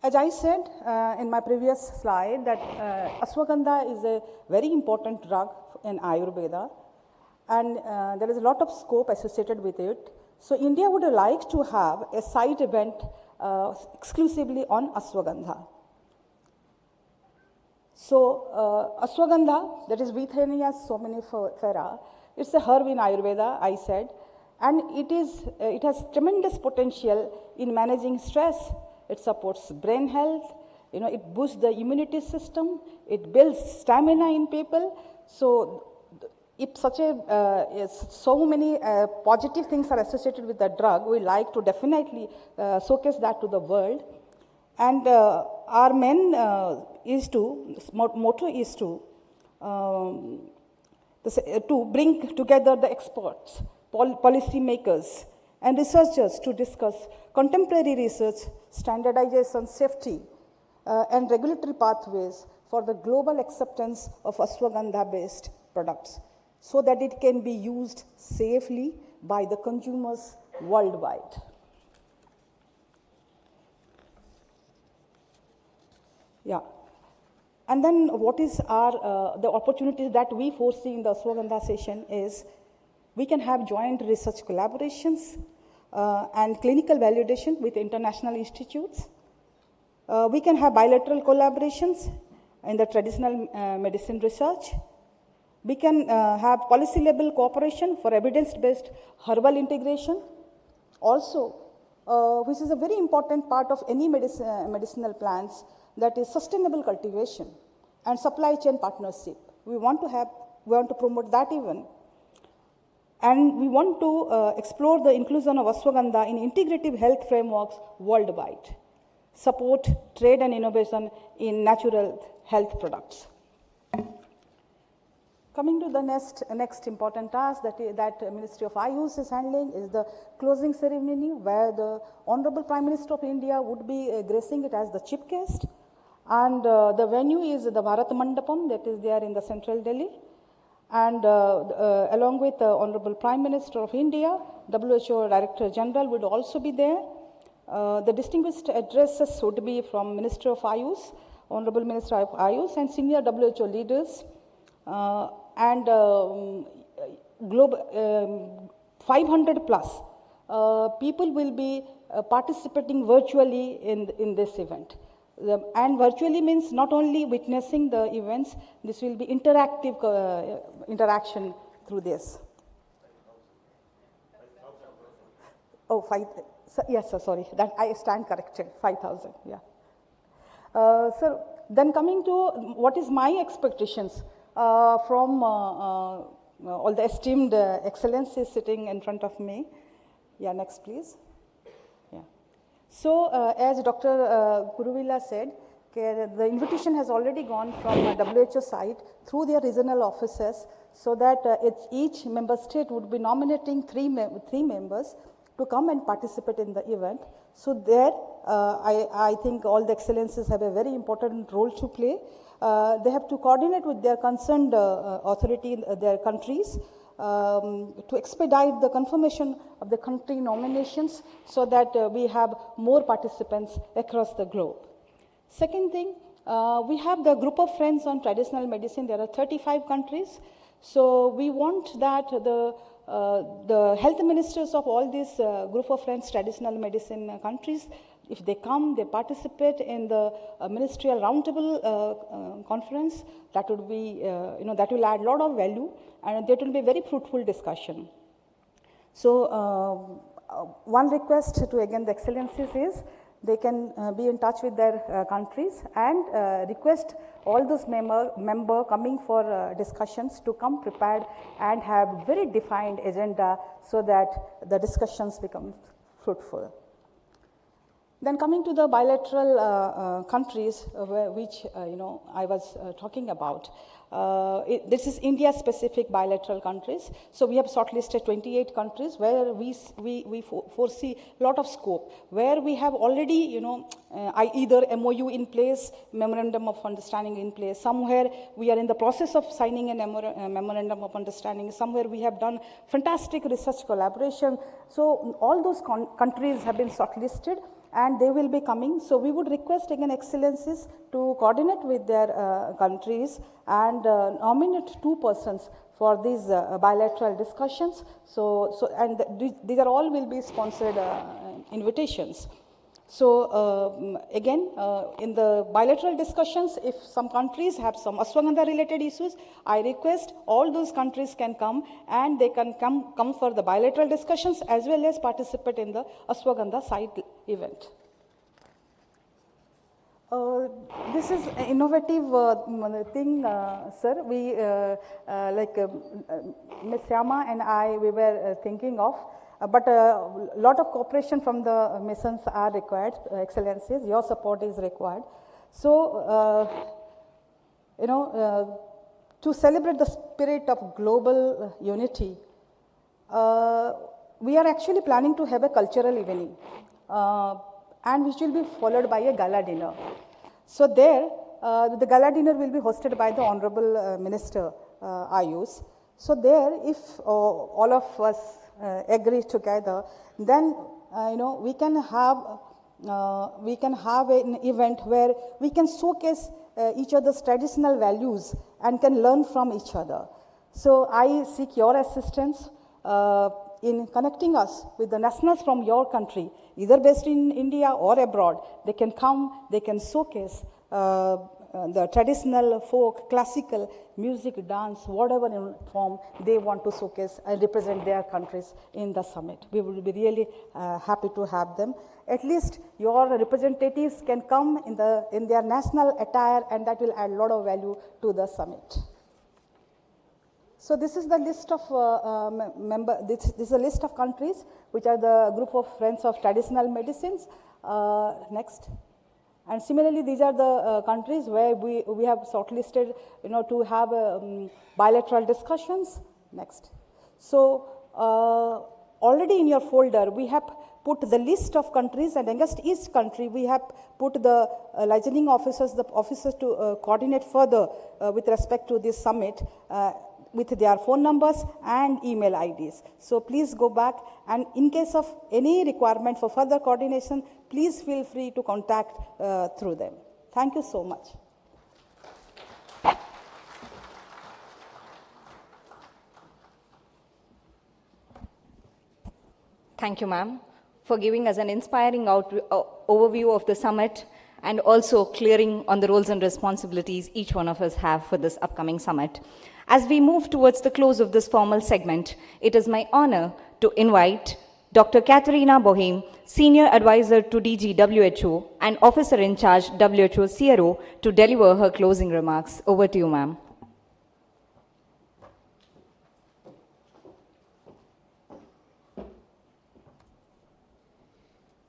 As I said in my previous slide, that ashwagandha is a very important drug in Ayurveda, and there is a lot of scope associated with it. So India would like to have a side event exclusively on ashwagandha. So ashwagandha, that is Withenia somnifera, it's a herb in Ayurveda, I said, and it has tremendous potential in managing stress. It supports brain health, it boosts the immunity system, it builds stamina in people. So if so many positive things are associated with the drug, we like to definitely showcase that to the world. And our main motto is to bring together the experts, policy makers, and researchers to discuss contemporary research, standardization, safety, and regulatory pathways for the global acceptance of ashwagandha-based products, so that it can be used safely by the consumers worldwide. Yeah. And then what is the opportunities that we foresee in the ashwagandha session is, we can have joint research collaborations and clinical validation with international institutes. We can have bilateral collaborations in the traditional medicine research. We can have policy level cooperation for evidence-based herbal integration. Also, which is a very important part of any medicinal plants, that is sustainable cultivation and supply chain partnership. We want to promote that even. And we want to explore the inclusion of ashwagandha in integrative health frameworks worldwide, support trade and innovation in natural health products. Coming to the next important task that Ministry of Ayush is handling is the closing ceremony, where the Honorable Prime Minister of India would be gracing it as the chief guest. And the venue is the Bharat Mandapam, that is there in the central Delhi. And along with the Honorable Prime Minister of India, WHO Director General would also be there. The distinguished addresses would be from Minister of Ayush, Honorable Minister of Ayush, and senior WHO leaders. And 500 plus people will be participating virtually in this event. And virtually means not only witnessing the events, this will be interactive interaction through this. Oh, yes, sir, sorry, that I stand corrected, 5,000, yeah. So then coming to what is my expectations from all the esteemed excellencies sitting in front of me. Yeah, next please. Yeah. So as Dr. Kuruvilla said, the invitation has already gone from WHO side through their regional offices, so that each member state would be nominating three members to come and participate in the event. So there I think all the excellencies have a very important role to play. They have to coordinate with their concerned authority in their countries to expedite the confirmation of the country nominations so that we have more participants across the globe. Second thing, we have the group of friends on traditional medicine. There are 35 countries. So we want that the health ministers of all these group of friends traditional medicine countries, if they come, they participate in the ministerial roundtable conference, that would be, that will add a lot of value, and that will be very fruitful discussion. So one request to again the excellencies is they can be in touch with their countries and request all those member coming for discussions to come prepared and have very defined agenda so that the discussions become fruitful. Then coming to the bilateral countries which I was talking about. This is India-specific bilateral countries. So we have shortlisted 28 countries where we foresee a lot of scope, where we have already, either MOU in place, Memorandum of Understanding in place. Somewhere we are in the process of signing a Memorandum of Understanding. Somewhere we have done fantastic research collaboration. So all those countries have been shortlisted, and they will be coming. So we would request again excellencies to coordinate with their countries and nominate 2 persons for these bilateral discussions. And these are all will be sponsored invitations. So again, in the bilateral discussions, if some countries have some ashwagandha related issues, I request all those countries can come, and they can come for the bilateral discussions as well as participate in the ashwagandha side event. This is an innovative thing, sir. We, Ms. Syama and I, we were thinking of. But a lot of cooperation from the missions are required, excellencies. Your support is required. So, to celebrate the spirit of global unity, we are actually planning to have a cultural evening, and which will be followed by a gala dinner. So there, the gala dinner will be hosted by the Honorable Minister Ayush. So there, if all of us agree together, then we can have an event where we can showcase each other's traditional values and can learn from each other. So I seek your assistance in connecting us with the nationals from your country, either based in India or abroad. They can come, they can showcase the traditional folk, classical music, dance, whatever form they want to showcase and represent their countries in the summit. We will be really happy to have them. At least your representatives can come in their national attire, and that will add a lot of value to the summit. So this is the list of this is a list of countries which are the group of friends of traditional medicines. Next. And similarly, these are the countries where we have shortlisted, to have bilateral discussions. Next. So already in your folder, we have put the list of countries, and against each country, we have put the licensing officers, the officers to coordinate further with respect to this summit with their phone numbers and email IDs. So please go back, and in case of any requirement for further coordination, please feel free to contact through them. Thank you so much. Thank you, ma'am, for giving us an inspiring overview of the summit and also clearing on the roles and responsibilities each one of us have for this upcoming summit. As we move towards the close of this formal segment, it is my honor to invite Dr. Katerina Boheim, Senior Advisor to DG WHO and Officer in Charge WHO CRO, to deliver her closing remarks. Over to you, ma'am.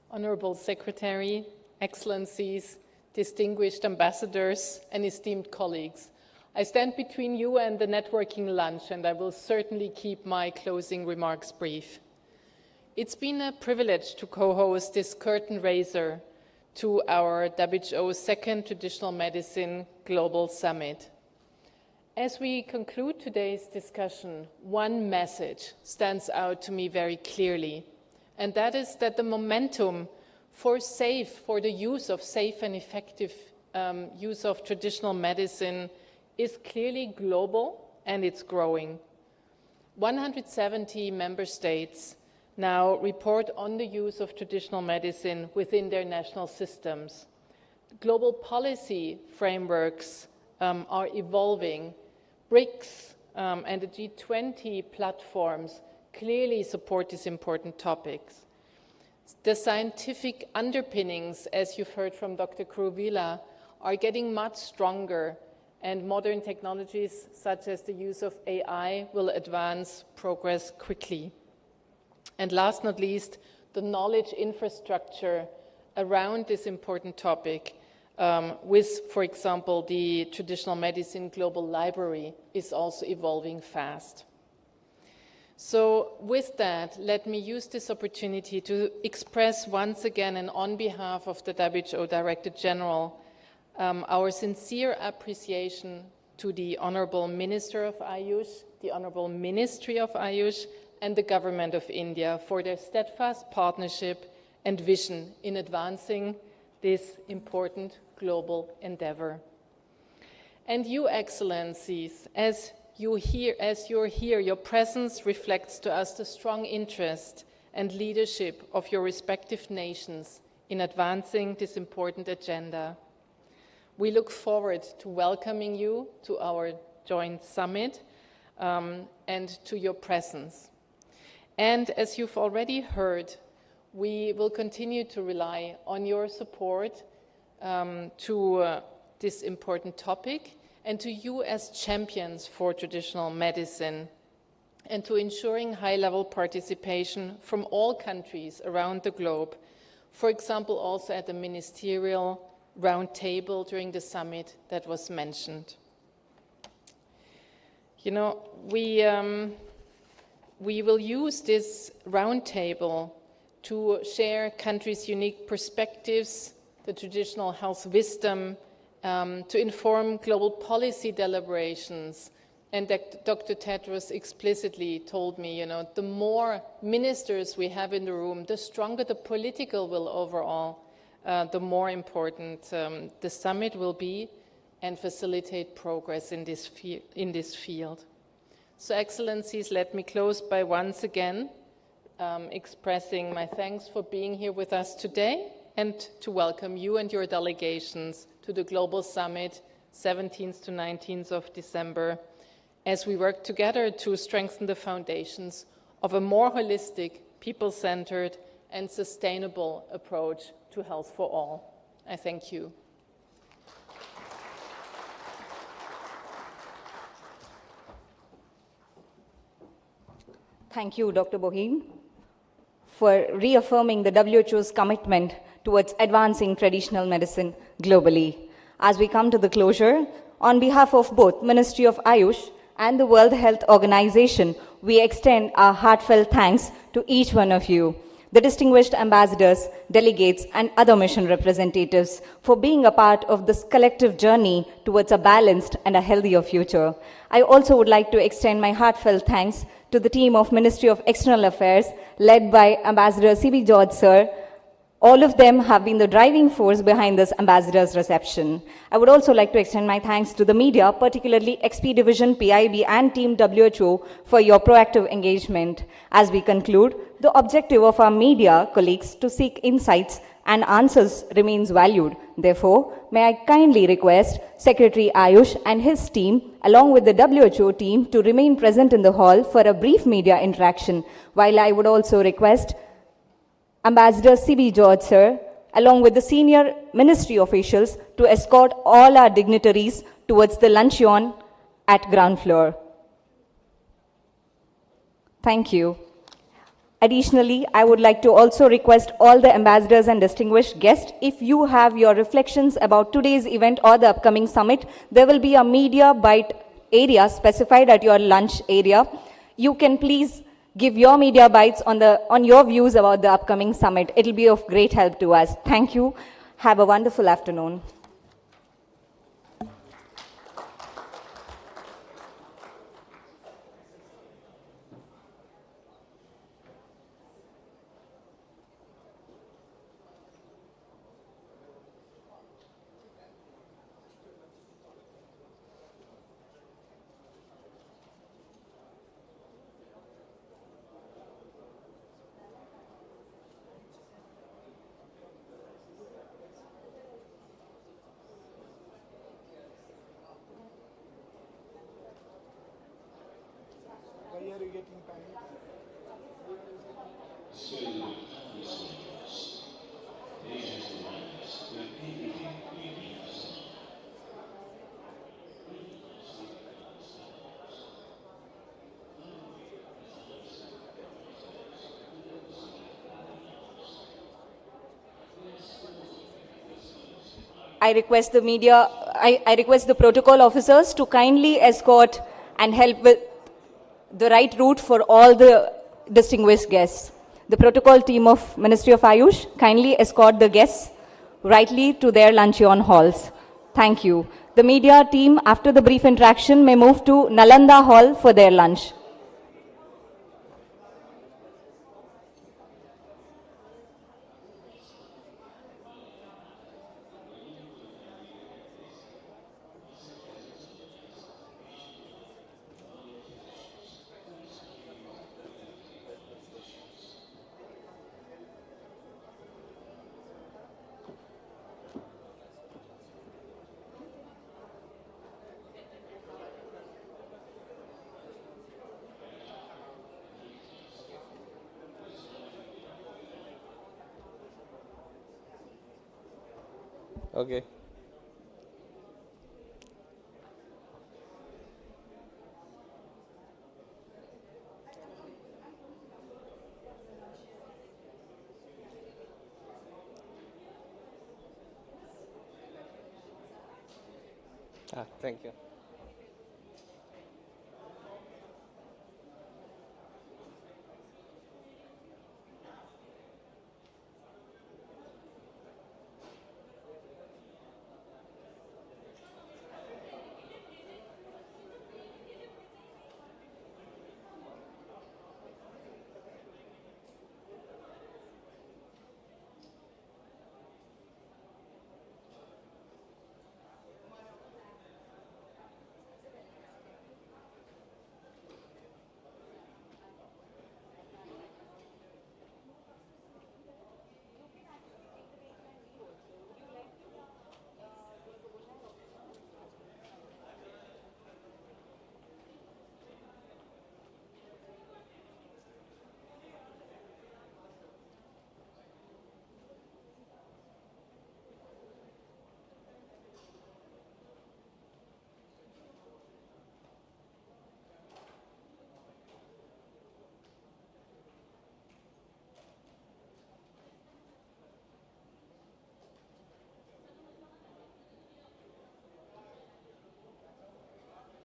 Honorable Secretary, Excellencies, distinguished ambassadors, and esteemed colleagues, I stand between you and the networking lunch, and I will certainly keep my closing remarks brief. It's been a privilege to co-host this curtain raiser to our WHO Second Traditional Medicine Global Summit. As we conclude today's discussion, one message stands out to me very clearly, and that is that the momentum for the use of safe and effective use of traditional medicine is clearly global, and it's growing. 170 member states now report on the use of traditional medicine within their national systems. Global policy frameworks are evolving. BRICS and the G20 platforms clearly support these important topics. The scientific underpinnings, as you've heard from Dr. Kruvila, are getting much stronger, and modern technologies such as the use of AI will advance progress quickly. And last not least, the knowledge infrastructure around this important topic with, for example, the Traditional Medicine Global Library is also evolving fast. So with that, let me use this opportunity to express once again, and on behalf of the WHO Director General, our sincere appreciation to the Honorable Minister of Ayush, the Honorable Ministry of Ayush, and the Government of India for their steadfast partnership and vision in advancing this important global endeavor. And you, Excellencies, as you're here, your presence reflects to us the strong interest and leadership of your respective nations in advancing this important agenda. We look forward to welcoming you to our joint summit and to your presence. And as you've already heard, we will continue to rely on your support to this important topic and to you as champions for traditional medicine, and to ensuring high-level participation from all countries around the globe, for example, also at the ministerial roundtable during the summit that was mentioned. You know, we will use this roundtable to share countries' unique perspectives, the traditional health wisdom, to inform global policy deliberations. And Dr. Tedros explicitly told me, you know, the more ministers we have in the room, the stronger the political will overall, the more important the summit will be and facilitate progress in this field. So, Excellencies, let me close by once again expressing my thanks for being here with us today, and to welcome you and your delegations to the Global Summit, 17th to 19th of December, as we work together to strengthen the foundations of a more holistic, people-centered, and sustainable approach to health for all. I thank you. Thank you, Dr. Boheen, for reaffirming the WHO's commitment towards advancing traditional medicine globally. As we come to the closure, on behalf of both Ministry of Ayush and the World Health Organization, we extend our heartfelt thanks to each one of you, the distinguished ambassadors, delegates, and other mission representatives for being a part of this collective journey towards a balanced and a healthier future. I also would like to extend my heartfelt thanks to the team of Ministry of External Affairs, led by Ambassador C.B. George, sir. All of them have been the driving force behind this ambassador's reception. I would also like to extend my thanks to the media, particularly XP Division, PIB, and Team WHO for your proactive engagement. As we conclude, the objective of our media colleagues to seek insights and answers remains valued. Therefore, may I kindly request Secretary Ayush and his team, along with the WHO team, to remain present in the hall for a brief media interaction, while I would also request Ambassador C.B. George, sir, along with the senior ministry officials, to escort all our dignitaries towards the luncheon at ground floor. Thank you. Additionally, I would like to also request all the ambassadors and distinguished guests, if you have your reflections about today's event or the upcoming summit, there will be a media bite area specified at your lunch area. You can please give your media bites on your views about the upcoming summit. It will be of great help to us. Thank you. Have a wonderful afternoon. I request the media, I request the protocol officers to kindly escort and help with the right route for all the distinguished guests. The protocol team of Ministry of Ayush kindly escort the guests rightly to their luncheon halls. Thank you. The media team, after the brief interaction, may move to Nalanda Hall for their lunch. Okay. Thank you.